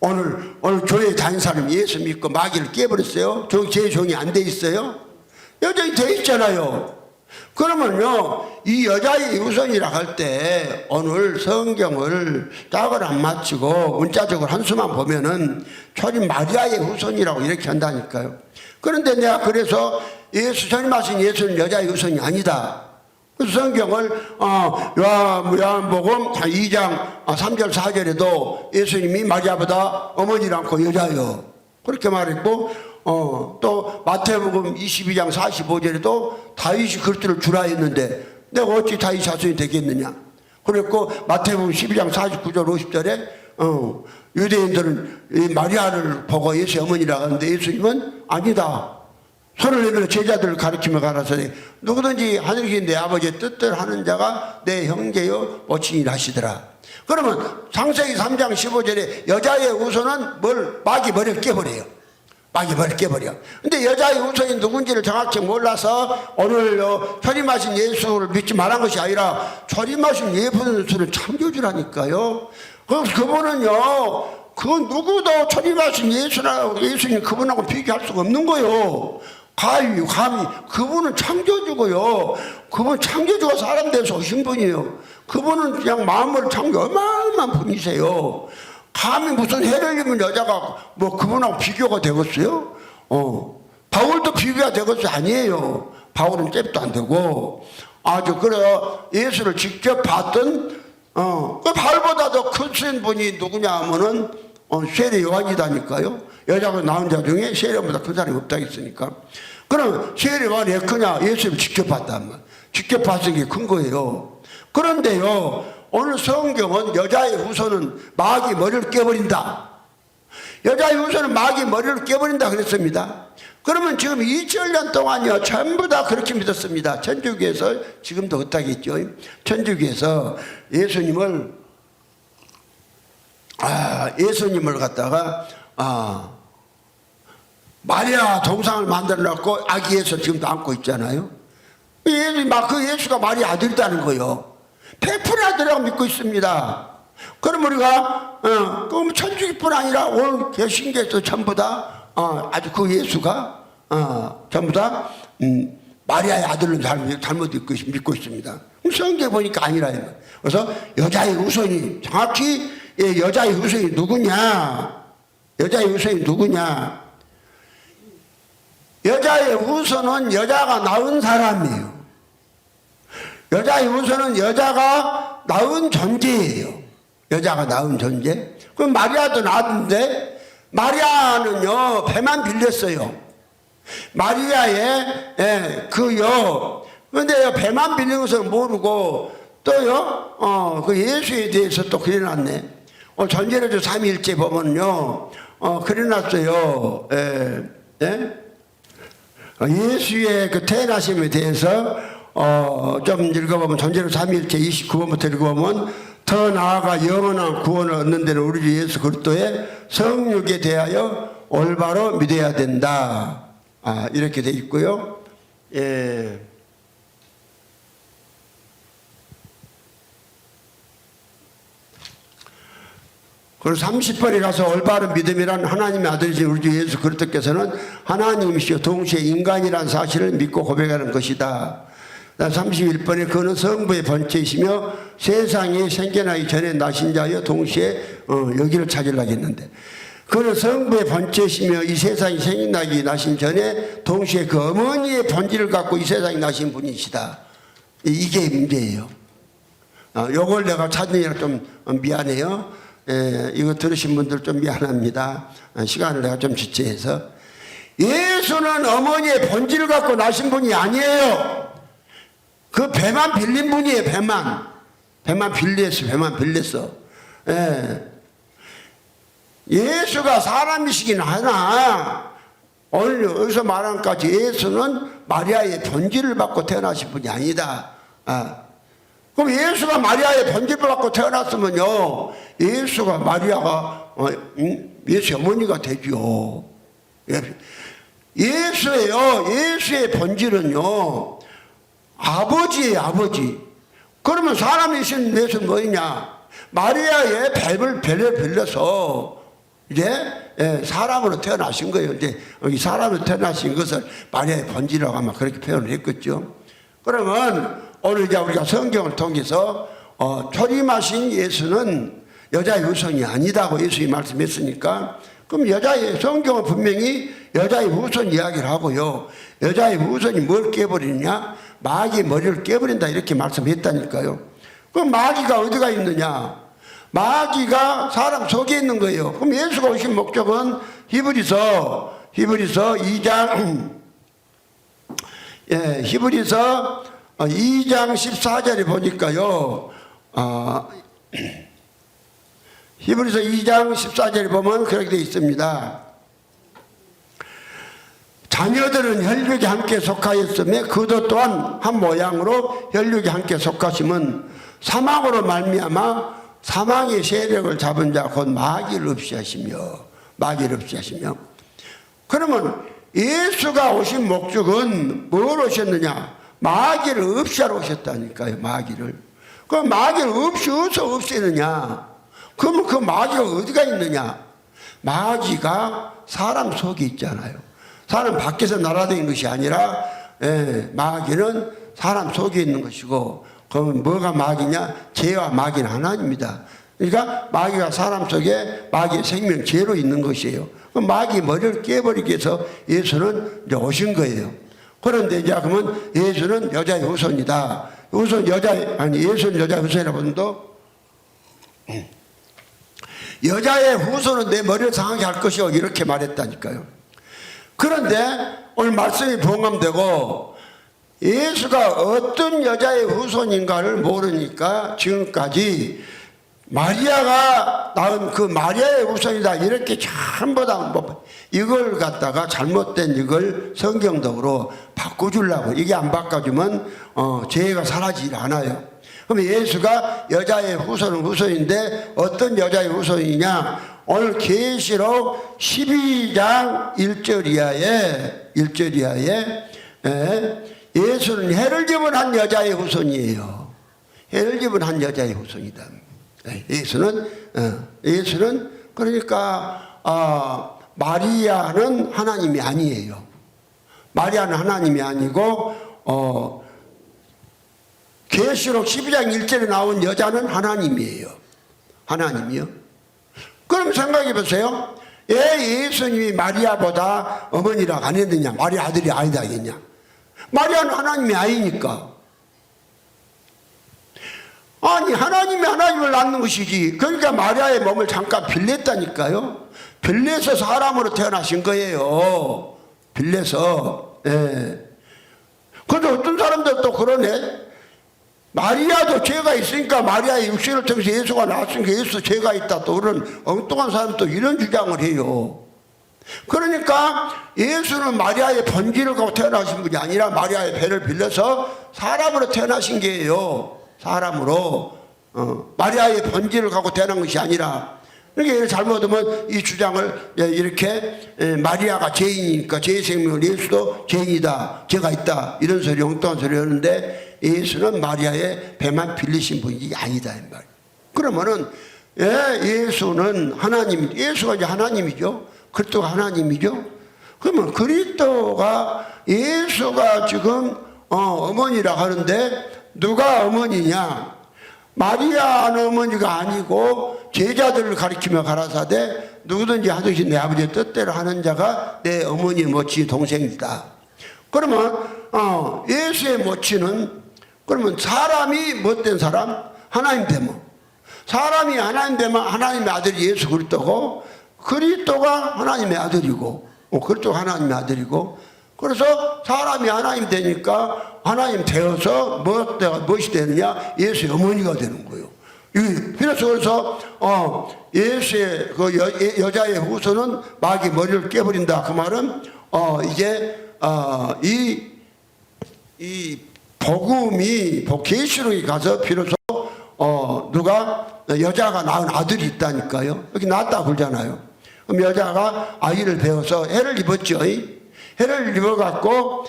오늘 교회에 다닌 사람이 예수 믿고 마귀를 깨버렸어요? 제 종이 안 돼 있어요? 여전히 돼 있잖아요. 그러면요, 이 여자의 후손이라 할 때 오늘 성경을 짝을 안 맞추고 문자적으로 한 수만 보면은 초림 마리아의 후손이라고 이렇게 한다니까요. 그런데 내가 그래서 초림하신 예수는 여자의 후손이 아니다. 그래서 성경을 요한복음 2장 3절 4절에도 예수님이 마리아보다 어머니를 않고 여자요 그렇게 말했고 또 마태복음 22장 45절에도 다윗이 그리스도를 주라 했는데 내가 어찌 다윗 자손이 되겠느냐 그랬고 마태복음 12장 49절 50절에 유대인들은 이 마리아를 보고 예수의 어머니라고 하는데 예수님은 아니다. 손을 내밀어 제자들을 가르치며 가라사대 누구든지 하늘에 계신 내 아버지의 뜻대로 하는 자가 내 형제요 모친이라 하시더라. 그러면 창세기 3장 15절에 여자의 후손은 마귀 머리를 깨버려요. 마귀 머리를 깨버려. 근데 여자의 후손이 누군지를 정확히 몰라서 오늘 초림하신 예수를 믿지 말한 것이 아니라 초림하신 예수를 참교주라니까요. 그분은요 그 누구도 초림하신 예수님 그분하고 비교할 수가 없는 거예요. 감히 그분은 창조주고요. 그분 창조주가 사람 돼서 오신 분이에요. 그분은 그냥 마음을 창조 어마어마한 분이세요. 감히 무슨 해를 입은 여자가 그분하고 비교가 되겠어요? 바울도 비교가 되겠어요? 아니에요. 바울은 잽도 안 되고 아주 예수를 직접 봤던 바울보다도 큰 분이 누구냐 하면은 세례 요한이다니까요. 여자가 낳은 자 중에 세례보다 큰 사람이 없다 했으니까. 그럼 세례 요한이 왜 크냐? 예수를 직접 봤단 말. 직접 봤은 게 큰 거예요. 그런데요, 오늘 성경은 여자의 후손은 마귀 머리를 깨버린다. 여자의 후손은 마귀 머리를 깨버린다 그랬습니다. 그러면 지금 2000년 동안요 전부 다 그렇게 믿었습니다. 천주교에서 지금도 그렇다겠죠. 천주교에서 예수님을 갖다가 마리아 동상을 만들어 놓고 아기 예수 지금도 안고 있잖아요. 그 예수가 마리아 아들이라는 거예요. 100% 아들이라고 믿고 있습니다. 그럼 우리가 그럼 천주교뿐 아니라 온 개신교에서 전부 다 아주 그 예수가 전부 다 마리아의 아들로 잘못 믿고 있습니다. 성경에 보니까 아니라요. 그래서 여자의 후손이 정확히 여자의 후손이 누구냐? 여자의 후손이 누구냐? 여자의 후손은 여자가 낳은 사람이에요. 여자의 후손은 여자가 낳은 존재예요. 여자가 낳은 존재. 그럼 마리아도 낳았는데 마리아는요 배만 빌렸어요. 마리아의 그런데 배만 빌린 것을 모르고 또요 그 예수에 대해서 또 그려놨네. 전제로도 삼위일체 보면요 그려놨어요. 예수의 그 태어나심에 대해서 좀 읽어보면 전제로 삼위일체 29번부터 읽어보면 더 나아가 영원한 구원을 얻는 데는 우리 주 예수 그리스도의 성육에 대하여 올바로 믿어야 된다. 이렇게 돼 있고요. 예. 그리고 30번에 가서 올바른 믿음이란 하나님의 아들이신 우리 주 예수 그리스도께서는 하나님이시요 동시에 인간이란 사실을 믿고 고백하는 것이다. 31번에 그는 성부의 번체이시며 세상이 생겨나기 전에 나신 자여 동시에 여기를 찾으려고 했는데 그는 성부의 번체이시며 이 세상이 생겨나기 나신 전에 동시에 그 어머니의 본질을 갖고 이 세상에 나신 분이시다. 이게 문제예요. 요걸 내가 찾느라 좀 미안해요. 이거 들으신 분들 좀 미안합니다. 시간을 내가 좀 지체해서. 예수는 어머니의 본질을 갖고 나신 분이 아니에요. 그 배만 빌린 분이에요. 배만 빌렸어. 예수가 사람이시긴 하나 오늘 여기서 말한 것까지 예수는 마리아의 본질을 받고 태어나신 분이 아니다. 그럼 예수가 마리아의 본질을 받고 태어났으면요 예수가 마리아가 예수의 어머니가 되죠. 예수의 본질은요 아버지예요. 아버지. 그러면 사람이신 예수는 뭐냐? 마리아의 배를 빌려서 이제 사람으로 태어나신 거예요. 이제 여기 사람으로 태어나신 것을 마리아의 본질이라고 아마 그렇게 표현을 했겠죠. 그러면 오늘 이제 우리가 성경을 통해서 초림하신 예수는 여자의 후손이 아니다고 예수님이 말씀했으니까 그럼 성경은 분명히 여자의 후손 이야기를 하고요. 여자의 후손이 뭘 깨버리느냐? 마귀의 머리를 깨버린다 이렇게 말씀했다니까요. 그럼 마귀가 어디가 있느냐? 마귀가 사람 속에 있는 거예요. 그럼 예수가 오신 목적은 히브리서 2장 14절에 보니까요. 히브리서 2장 14절에 보면 그렇게 되어 있습니다. 자녀들은 혈육에 함께 속하였으며 그도 또한 한 모양으로 혈육에 함께 속하심은 사망으로 말미암아 사망의 세력을 잡은 자 곧 마귀를 없이 하시며 그러면 예수가 오신 목적은 뭘 오셨느냐? 마귀를 없이하러 오셨다니까요. 마귀를. 그 마귀를 어디서 없애느냐? 그러면 그 마귀가 어디가 있느냐? 마귀가 사람 속에 있잖아요. 사람 밖에서 날아다니는 것이 아니라 마귀는 사람 속에 있는 것이고 그러면 뭐가 마귀냐? 죄와 마귀는 하나입니다. 그러니까 마귀가 사람 속에 마귀의 생명죄로 있는 것이에요. 마귀 머리를 깨버리기 위해서 예수는 이제 오신 거예요. 그런데 이제 그러면 예수는 여자의 후손이다. 예수는 여자의 후손이라고 본도 여자의 후손은 내 머리를 상하게 할 것이요 이렇게 말했다니까요. 그런데 오늘 말씀이 봉함되고 예수가 어떤 여자의 후손인가를 모르니까 지금까지 마리아가 낳은 그 마리아의 후손이다 이렇게 전부 다 이걸 갖다가 잘못된 이걸 성경적으로 바꿔주려고 이게 안 바꿔주면 죄가 사라지지 않아요. 그럼 예수가 여자의 후손은 후손인데 어떤 여자의 후손이냐? 오늘 계시록 12장 1절 이하에 예수는 해를 집은 한 여자의 후손이에요. 해를 집은 한 여자의 후손이다. 예수는 그러니까 마리아는 하나님이 아니에요. 마리아는 하나님이 아니고 계시록 12장 1절에 나온 여자는 하나님이에요. 하나님이요. 그럼 생각해 보세요. 예수님이 마리아보다 어머니라고 안 했느냐? 마리아 아들이 아니다 하겠냐? 마리아는 하나님이 아니니까. 하나님이 하나님을 낳는 것이지. 그러니까 마리아의 몸을 잠깐 빌렸다니까요. 빌려서 사람으로 태어나신 거예요. 빌려서. 예. 그런데 어떤 사람들 또 그러네. 마리아도 죄가 있으니까 마리아의 육신을 통해서 예수가 나왔으니까 예수 죄가 있다. 또 그런 엉뚱한 사람 또 이런 주장을 해요. 그러니까 예수는 마리아의 본질을 갖고 태어나신 분이 아니라 마리아의 배를 빌려서 사람으로 태어나신 게예요. 사람으로. 마리아의 본질을 갖고 태어난 것이 아니라. 그러니까 잘못하면 이 주장을 이렇게 마리아가 죄인이니까 죄의 생명을 예수도 죄인이다. 죄가 있다. 이런 소리 엉뚱한 소리 하는데 예수는 마리아의 배만 빌리신 분이 아니다. 이 말. 그러면은 예수는 하나님, 예수가 이제 하나님이죠. 그리스도가 하나님이죠. 그러면 그리스도가 예수가 지금 어머니라 하는데 누가 어머니냐? 마리아는 어머니가 아니고 제자들을 가리키며 가라사대 누구든지 하듯이 내 아버지의 뜻대로 하는 자가 내 어머니의 모친의 동생이다. 그러면 예수의 모친은 그러면 사람이 못된 사람? 하나님 되면 사람이 하나님 되면 하나님의 아들이 예수 그리스도고 그리스도가 하나님의 아들이고 그리스도가 하나님의 아들이고 그래서 사람이 하나님 되니까 하나님 되어서 무엇이 되느냐? 예수의 어머니가 되는 거예요. 그래서 예수의 그 여자의 후손은 마귀 머리를 깨버린다. 그 말은 이제 이 복음이 계시록에 가서 비로소 누가 여자가 낳은 아들이 있다니까요. 여기 낳았다 그러잖아요. 그럼 여자가 아이를 배워서 해를 입었죠. 해를 입어갖고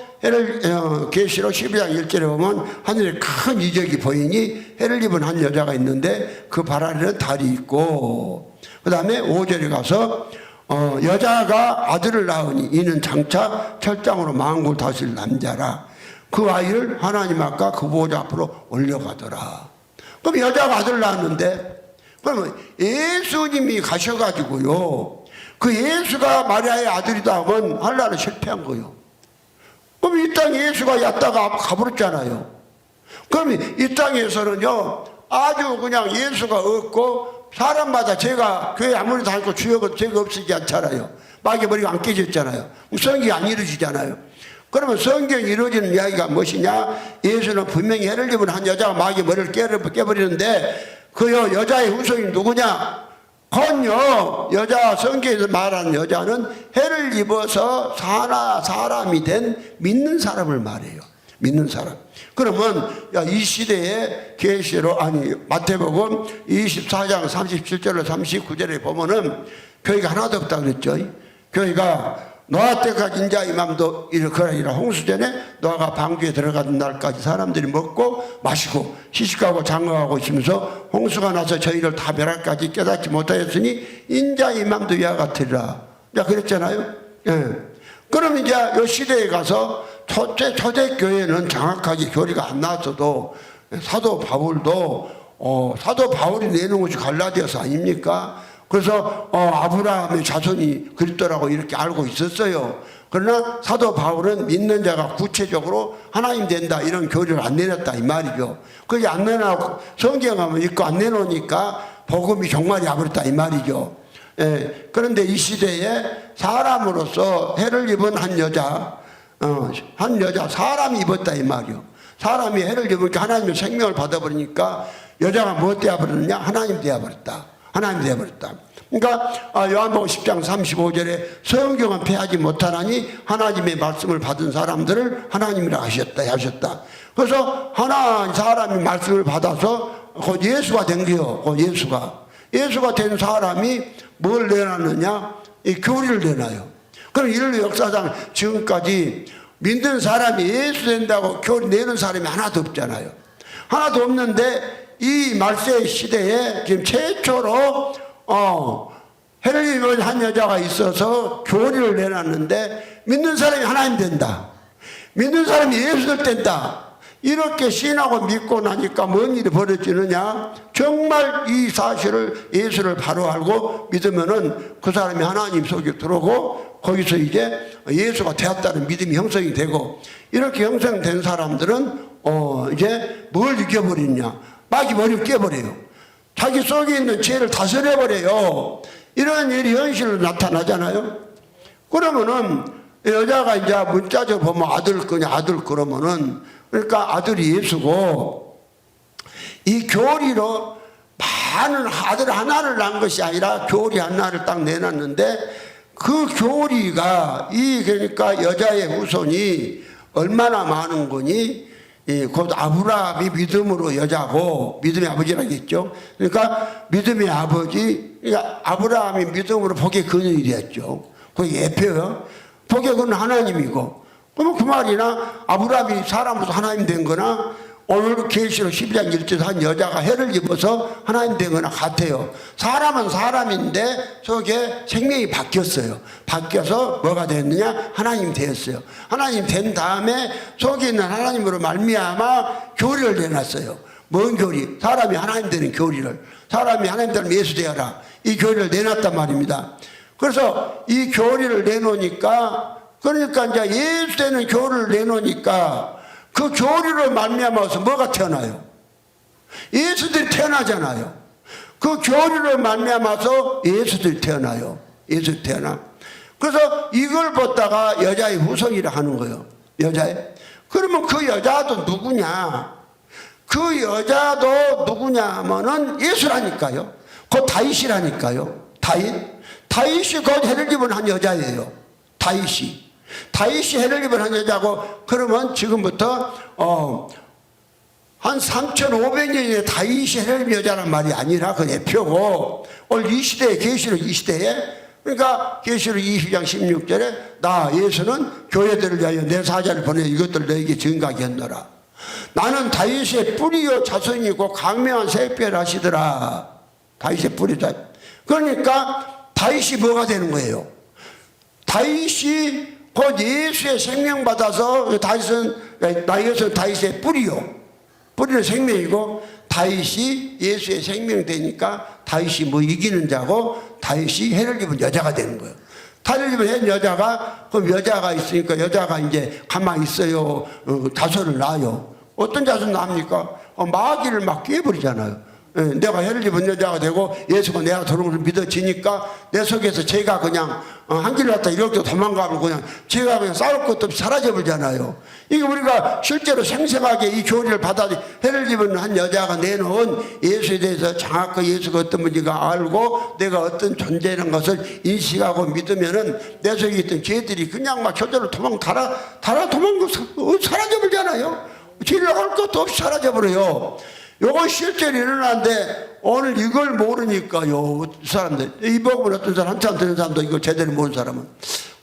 계시록 12장 1절에 보면 하늘에 큰 이적이 보이니 해를 입은 한 여자가 있는데 그 발 아래는 달이 있고 그 다음에 5절에 가서 여자가 아들을 낳으니 이는 장차 철장으로 만국을 다스릴 남자라. 그 아이를 하나님 앞과 그 보호자 앞으로 올려가더라. 그럼 여자가 아들을 낳았는데 그러면 예수님이 가셔가지고요. 그 예수가 마리아의 아들이다 하면 하려는 실패한 거예요. 그럼 이 땅에 예수가 얕다가 가버렸잖아요. 그럼 이 땅에서는요, 아주 그냥 예수가 없고, 사람마다 죄가, 교회 아무리 다니고 주역은 죄가 없으지 않잖아요. 마귀 머리가 안 깨졌잖아요. 성경이 안 이루어지잖아요. 그러면 성경이 이루어지는 이야기가 무엇이냐? 예수는 분명히 해를 입은 한 여자가 마귀 머리를 깨버리는데, 그 여자의 후손이 누구냐? 건요, 여자, 성경에서 말하는 여자는 해를 입어서 사람이 된 믿는 사람을 말해요. 믿는 사람. 그러면 이 시대에 계시록 마태복음 24장 37절로 39절에 보면은 교회가 하나도 없다 그랬죠. 교회가 노아 때까지 인자 이맘도 이러거라 홍수전에 노아가 방주에 들어가는 날까지 사람들이 먹고 마시고 시식하고 장가하고 있으면서 홍수가 나서 저희를 다 멸할까지 깨닫지 못하였으니 인자 이맘도 이와 같으리라. 그랬잖아요. 예. 그럼 이제 이 시대에 가서 초대교회는 정확하게 교리가 안 나왔어도 사도 바울이 내놓은 것이 갈라디아서 아닙니까? 그래서 아브라함의 자손이 그리스도라고 이렇게 알고 있었어요. 그러나 사도 바울은 믿는 자가 구체적으로 하나님 된다 이런 교리를 안 내놨다 이 말이죠. 그게 안 내놓고 성경 가면 읽고 안 내놓으니까 복음이 종말이 와버렸다 이 말이죠. 예, 그런데 이 시대에 사람으로서 해를 입은 한 여자 사람이 입었다 이 말이요. 사람이 해를 입으니까 하나님의 생명을 받아버리니까 여자가 뭐 되어버렸느냐? 하나님 되어버렸다. 하나님 되어버렸다. 그러니까 요한복음 10장 35절에 성경은 패하지 못하나니 하나님의 말씀을 받은 사람들을 하나님이라 하셨다. 그래서 사람이 말씀을 받아서 곧 예수가 된 거예요. 곧 예수가 된 사람이 뭘 내놨느냐? 이 교리를 내놔요. 그럼 인류 역사상 지금까지 믿는 사람이 예수 된다고 교리 내는 사람이 하나도 없잖아요. 하나도 없는데 이 말세 시대에 지금 최초로 해를 입은 한 여자가 있어서 교리를 내놨는데 믿는 사람이 하나님 된다. 믿는 사람이 예수를 된다. 이렇게 신하고 믿고 나니까 뭔 일이 벌어지느냐? 정말 이 사실을 예수를 바로 알고 믿으면은 그 사람이 하나님 속에 들어오고 거기서 이제 예수가 되었다는 믿음이 형성이 되고 이렇게 형성된 사람들은 이제 뭘 이겨버리냐? 마귀 머리를 깨버려요. 자기 속에 있는 죄를 다스려버려요. 이런 일이 현실로 나타나잖아요. 그러면은 여자가 이제 문자적으로 보면 아들 거냐 아들 그러면은 그러니까 아들이 예수고 이 교리로 많은 아들 하나를 낳은 것이 아니라 교리 하나를 딱 내놨는데 그 교리가 그러니까 여자의 후손이 얼마나 많은 거니 곧 아브라함이 믿음으로 여자고 믿음의 아버지라겠죠. 그러니까 믿음의 아버지 그러니까 아브라함이 믿음으로 복의 근원이 됐죠. 그게 예표요. 복의 근원 하나님이고 그러면 그 말이나 아브라함이 사람으로서 하나님 된 거나 오늘 계시록 12장 1절에서 한 여자가 해를 입어서 하나님 된 거나 같아요. 사람은 사람인데 속에 생명이 바뀌었어요. 바뀌어서 뭐가 됐느냐? 하나님 되었어요. 하나님 된 다음에 속에 있는 하나님으로 말미암아 교리를 내놨어요. 뭔 교리? 사람이 하나님 되는 교리를. 사람이 하나님 되면 예수 되어라. 이 교리를 내놨단 말입니다. 그래서 이 교리를 내놓으니까 그러니까 이제 예수 되는 교리를 내놓으니까 그 교리로 말미암아서 뭐가 태어나요? 예수들이 태어나잖아요. 그 교리로 말미암아서 예수들이 태어나요. 예수 태어나. 그래서 이걸 보다가 여자의 후손이라 하는 거예요. 여자의. 그러면 그 여자도 누구냐? 그 여자도 누구냐 하면은 예수라니까요. 곧 다윗이라니까요. 다윗이 곧 해를 입은 한 여자예요. 다윗이 해를 입은 한 여자고 그러면 지금부터 한 3,500년의 다윗이 해를 입은 여자란 말이 아니라 그 대표고 오늘 이 시대에 계시록 이 시대에 그러니까 계시록 20장 16절에 나 예수는 교회들을 위하여 내 사자를 보내 이것들을 너에게 증거하게 했노라. 나는 다윗의 뿌리요 자손이고 강명한 새벽별 하시더라. 다윗의 뿌리다. 그러니까 다윗이 뭐가 되는 거예요? 다윗이 곧 예수의 생명 받아서 다윗은 다윗의 뿌리는 생명이고 다윗이 예수의 생명 되니까 다윗이 뭐 이기는 자고 다윗이 해를 입은 여자가 되는 거예요. 해를 입은 여자가 그럼 여자가 있으니까 여자가 이제 가만히 있어요. 자손을 낳아요. 어떤 자손 낳습니까? 마귀를 막 깨버리잖아요. 내가 해를 입은 여자가 되고 예수가 내가 들어온 것을 믿어지니까 내 속에서 죄가 그냥 한 길 갔다 이렇게 도망가면 그냥 죄가 그냥 싸울 것도 없이 사라져버리잖아요. 이게 우리가 실제로 생생하게 이 교리를 받아 해를 입은 한 여자가 내놓은 예수에 대해서 정확하게 예수가 어떤 분인가 알고 내가 어떤 존재라는 것을 인식하고 믿으면은 내 속에 있던 죄들이 그냥 막 저절로 달아 도망가고 사라져버리잖아요. 죄를 할 것도 없이 사라져버려요. 요건 실제로 일어나는데 오늘 이걸 모르니까요. 사람들 이 복음을 어떤 사람 한참 듣는 사람도 이걸 제대로 모르는 사람은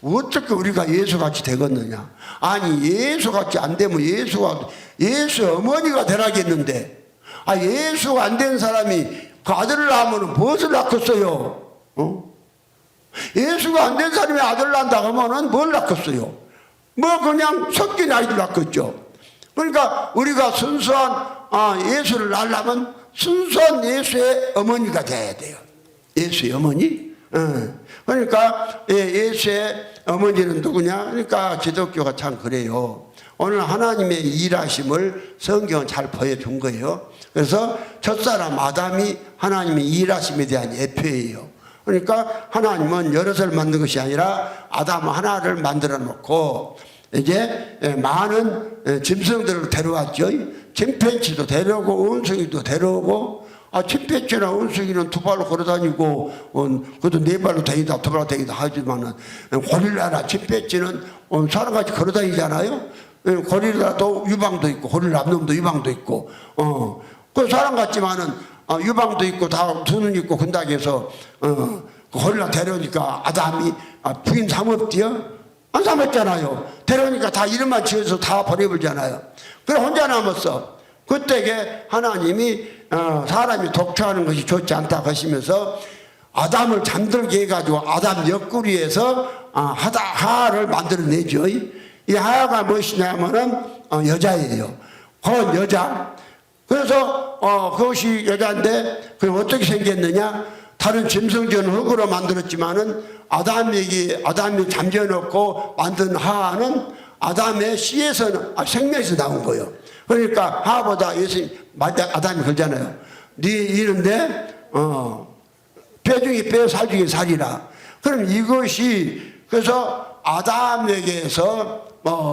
어떻게 우리가 예수같이 되겠느냐. 아니 예수같이 안 되면 예수 어머니가 되라겠는데 예수가 안 된 사람이 그 아들을 낳으면 무엇을 낳겠어요? 예수가 안 된 사람이 아들을 낳는다 하면은 뭘 낳겠어요? 뭐 그냥 섞인 아이들 낳겠죠. 그러니까 우리가 순수한 예수를 낳으려면 순수한 예수의 어머니가 돼야 돼요. 예수의 어머니? 그러니까 예수의 어머니는 누구냐? 그러니까 기독교가 참 그래요. 오늘 하나님의 일하심을 성경은 잘 보여준 거예요. 그래서 첫사람 아담이 하나님의 일하심에 대한 예표예요. 그러니까 하나님은 여럿을 만든 것이 아니라 아담 하나를 만들어 놓고 이제 많은 짐승들을 데려왔죠. 침팬지도 데려오고 원숭이도 데려오고 침팬지나 원숭이는 두 발로 걸어다니고 그것도 네 발로 다니다 두 발로 다니다 하지만은 고릴라나 침팬지는 사람같이 걸어다니잖아요. 고릴라도 유방도 있고 고릴라 암놈도 유방도 있고 그 사람 같지만은 유방도 있고 다 두 눈 있고 근다고 해서 고릴라 데려오니까 아담이 부인 삼었디요? 안 삼았잖아요. 데려오니까 다 이름만 지어서 다 버려버리잖아요. 그래 혼자 남았어. 그때에 하나님이 사람이 독처하는 것이 좋지 않다 하시면서 아담을 잠들게 해가지고 아담 옆구리에서 하를 만들어내죠. 이 하가 무엇이냐면은 여자예요. 그 여자. 그래서 그것이 여자인데 그럼 어떻게 생겼느냐? 다른 짐승들은 흙으로 만들었지만은 아담이 잠재워놓고 만든 하는 아담의 씨에서 생명에서 나온 거예요. 그러니까 하보다 예수님 아담이 그러잖아요. 네 이런데 뼈 중에 뼈, 살 중에 살이라. 그럼 이것이 그래서 아담에게서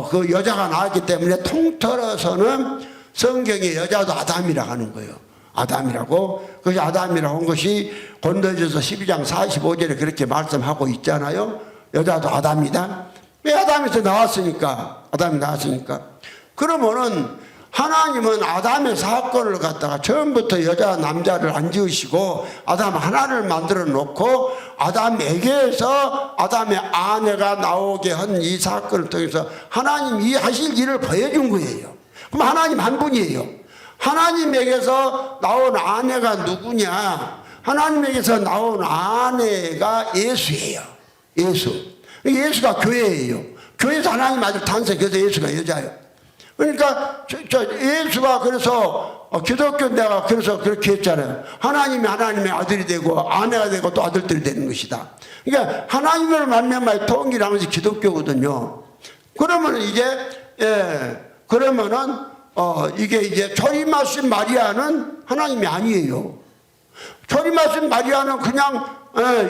그 여자가 나왔기 때문에 통틀어서는 성경의 여자도 아담이라고 하는 거예요. 아담이라고. 그래서 아담이라고 한 것이 고린도전서 12장 45절에 그렇게 말씀하고 있잖아요. 여자도 아담이다. 왜 아담에서 나왔으니까. 아담이 나왔으니까. 그러면은 하나님은 아담의 사건을 갖다가 처음부터 여자 남자를 안 지으시고 아담 하나를 만들어 놓고 아담에게서 아담의 아내가 나오게 한 이 사건을 통해서 하나님이 하실 일을 보여준 거예요. 그럼 하나님 한 분이에요. 하나님에게서 나온 아내가 누구냐? 하나님에게서 나온 아내가 예수예요. 예수가 교회예요. 교회에서 하나님 아들 탄생해서 예수가 여자예요. 그러니까 예수가 그래서 기독교 내가 그래서 그렇게 했잖아요. 하나님이 하나님의 아들이 되고 아내가 되고 또 아들들이 되는 것이다. 그러니까 하나님을 만나면 통일하면서 기독교거든요. 그러면 이제 그러면은 이게 이제 초림하신 마리아는 하나님이 아니에요. 초림하신 마리아는 그냥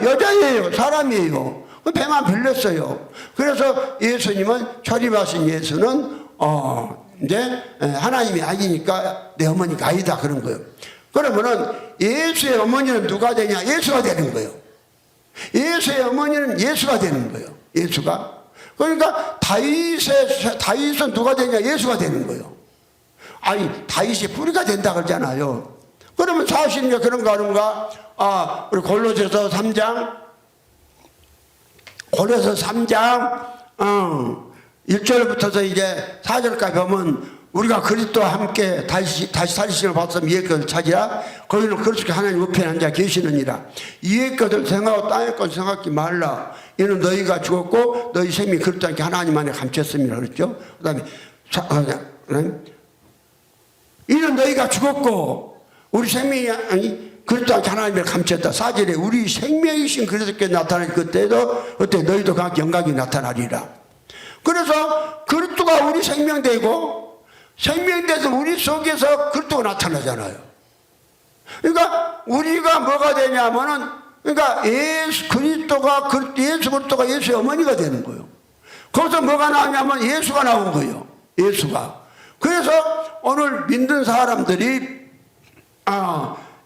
여자예요. 사람이에요. 배만 빌렸어요. 그래서 예수님은 초림하신 예수는 이제 하나님이 아니니까 내 어머니가 아니다 그런 거예요. 그러면은 예수의 어머니는 누가 되냐? 예수가 되는 거예요. 예수의 어머니는 예수가 되는 거예요. 예수가. 그러니까 다윗은 누가 되냐? 예수가 되는 거예요. 아니 다윗이 뿌리가 된다 그러잖아요. 그러면 사실은 그런가 하는가? 우리 골로새서 3장 1절부터서 이제 4절까지 보면 우리가 그리스도와 함께 다시 살리심을 받으면 이의 것을 찾으라. 거기는 그렇게 하나님 우편에 앉아 계시느니라. 이의 것을 생각하고 땅의 것을 생각하지 말라. 이는 너희가 죽었고 너희 생명이 그리스도 함께 하나님 안에 감췄습니다. 그랬죠. 그 다음에 이는 너희가 죽었고 우리 생명이 그리스도 함께 하나님을 감췄다. 4절에 우리 생명이신 그리스도께 나타날 그때도 그때 너희도 각 영광이 나타나리라. 그래서 그리스도가 우리 생명되고 생명돼서 우리 속에서 그리스도가 나타나잖아요. 그러니까 우리가 뭐가 되냐면은 그러니까 예수 그리스도가 예수의 어머니가 되는 거예요. 거기서 뭐가 나오냐면 예수가 나온 거예요. 예수가. 그래서 오늘 믿는 사람들이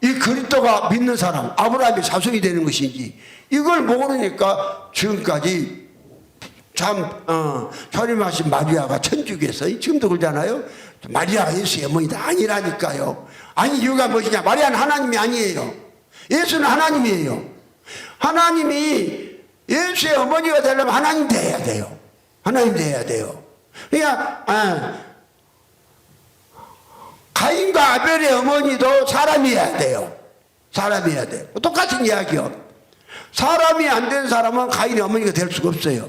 이 그리스도가 믿는 사람 아브라함의 자손이 되는 것인지 이걸 모르니까 지금까지 참 초림하신 마리아가 천주교에서 지금도 그러잖아요. 마리아가 예수의 어머니다 아니라니까요. 아니 이유가 무엇이냐? 마리아는 하나님이 아니에요. 예수는 하나님이에요. 하나님이 예수의 어머니가 되려면 하나님 돼야 돼요. 하나님 돼야 돼요. 그러니까 가인과 아벨의 어머니도 사람이어야 돼요. 사람이어야 돼요. 똑같은 이야기요. 사람이 안 된 사람은 가인의 어머니가 될 수가 없어요.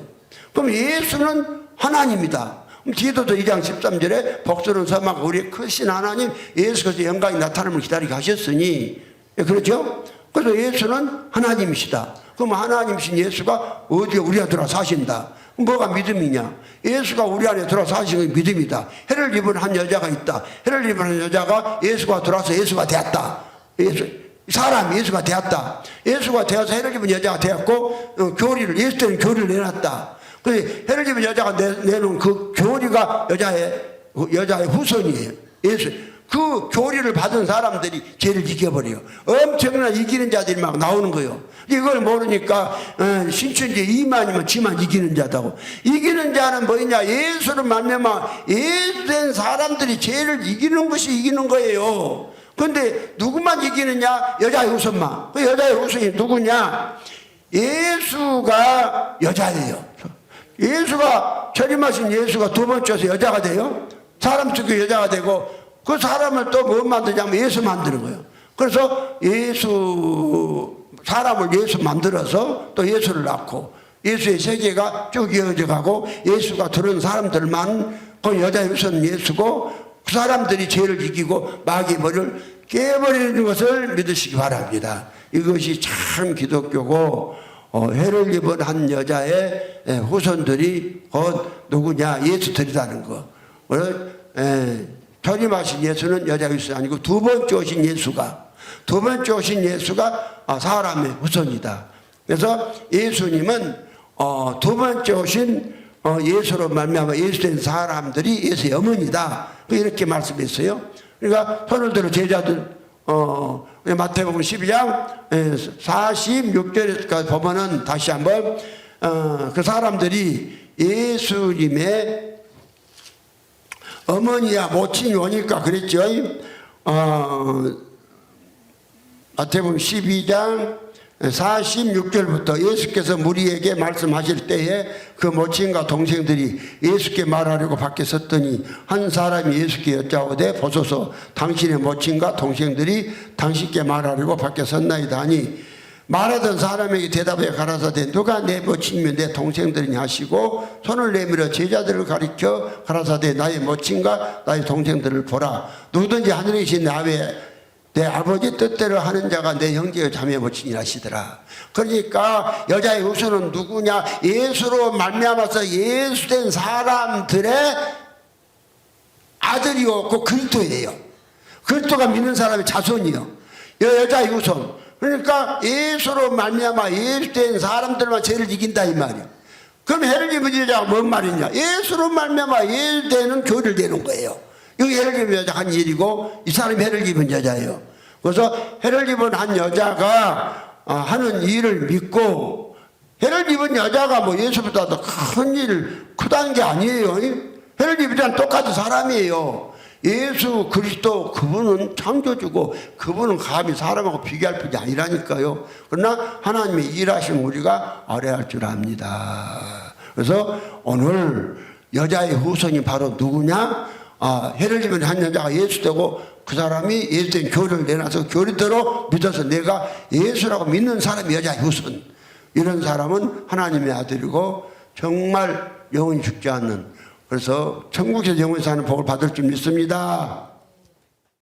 그럼 예수는 하나님이다. 디도서 2장 13절에 복수는 섬하고 우리의 크신 하나님 예수께서 영광이 나타남을 기다리게 하셨으니 그렇죠? 그래서 예수는 하나님이시다. 그럼 하나님이신 예수가 어디에 우리 안에 들어와 사신다. 뭐가 믿음이냐? 예수가 우리 안에 들어와 사시는 게 믿음이다. 해를 입은 한 여자가 있다. 해를 입은 한 여자가 예수가 들어와서 예수가 되었다. 사람이 예수가 되었다. 예수가 되어서 해를 입은 여자가 되었고 예수 때는 교리를 내놨다. 그 해를 입은 여자가 내놓은 그 교리가 여자의 후손이에요. 예수. 그 교리를 받은 사람들이 죄를 이겨버려요. 엄청난 이기는 자들이 막 나오는 거예요. 이걸 모르니까 신천지 이만이면 지만 이기는 자다고. 이기는 자는 뭐냐? 예수를 만나면 예수된 사람들이 죄를 이기는 것이 이기는 거예요. 그런데 누구만 이기느냐? 여자의 후손만. 그 여자의 후손이 누구냐? 예수가 여자예요. 예수가 초림하신 예수가 두 번째서 여자가 돼요. 사람 속에 여자가 되고 그 사람을 또 뭐 만드냐면 예수 만드는 거예요. 그래서 사람을 예수 만들어서 또 예수를 낳고 예수의 세계가 쭉 이어져 가고 예수가 들은 사람들만 그 여자의 후손은 예수고 그 사람들이 죄를 이기고 마귀의 머리를 깨버리는 것을 믿으시기 바랍니다. 이것이 참 기독교고 해를 입은 한 여자의 후손들이 곧 누구냐? 예수들이라는 거. 전임하신 예수는 여자 예수 아니고 두 번째 오신 예수가 사람의 후손이다. 그래서 예수님은 두 번째 오신 예수로 말미암아 예수된 사람들이 예수의 어머니다. 이렇게 말씀했어요. 그러니까 손을 들어 제자들 마태복음 12장 46절까지 보면은 다시 한번 그 사람들이 예수님의 어머니야 모친이 오니까 그랬죠. 마태복음 12장 46절부터 예수께서 무리에게 말씀하실 때에 그 모친과 동생들이 예수께 말하려고 밖에 섰더니 한 사람이 예수께 여짜오되 보소서 당신의 모친과 동생들이 당신께 말하려고 밖에 섰나이다 하니 말하던 사람에게 대답해 가라사대 누가 내 모친이며 내 동생들이냐 하시고 손을 내밀어 제자들을 가리켜 가라사대 나의 모친과 나의 동생들을 보라. 누구든지 하늘에 계신 내 아버지 뜻대로 하는 자가 내 형제의 자매 모친이라 하시더라. 그러니까 여자의 후손은 누구냐? 예수로 말미암아서 예수된 사람들의 아들이요 그 그리스도예요. 그리스도가 믿는 사람의 자손이요. 여자의 후손. 그러니까 예수로 말미암아 예수된 사람들만 죄를 이긴다 이 말이에요. 그럼 해를 입은 여자가 뭔 말이냐? 예수로 말미암아 예수되는 교를 내는 거예요. 여기 해를 입은 여자가 한 일이고 이 사람이 해를 입은 여자예요. 그래서 해를 입은 한 여자가 하는 일을 믿고 해를 입은 여자가 뭐 예수보다 더 큰 일 크다는 게 아니에요. 해를 입은 자는 똑같은 사람이에요. 예수 그리스도 그분은 창조주고 그분은 감히 사람하고 비교할 뿐이 아니라니까요. 그러나 하나님의 일하신 우리가 알아야 할 줄 압니다. 그래서 오늘 여자의 후손이 바로 누구냐? 해를 입은 한 여자가 예수되고 그 사람이 예수된 교를 내놔서 교리대로 믿어서 내가 예수라고 믿는 사람이 여자의 후손. 이런 사람은 하나님의 아들이고 정말 영원히 죽지 않는 그래서 천국에서 영원히 사는 복을 받을 줄 믿습니다.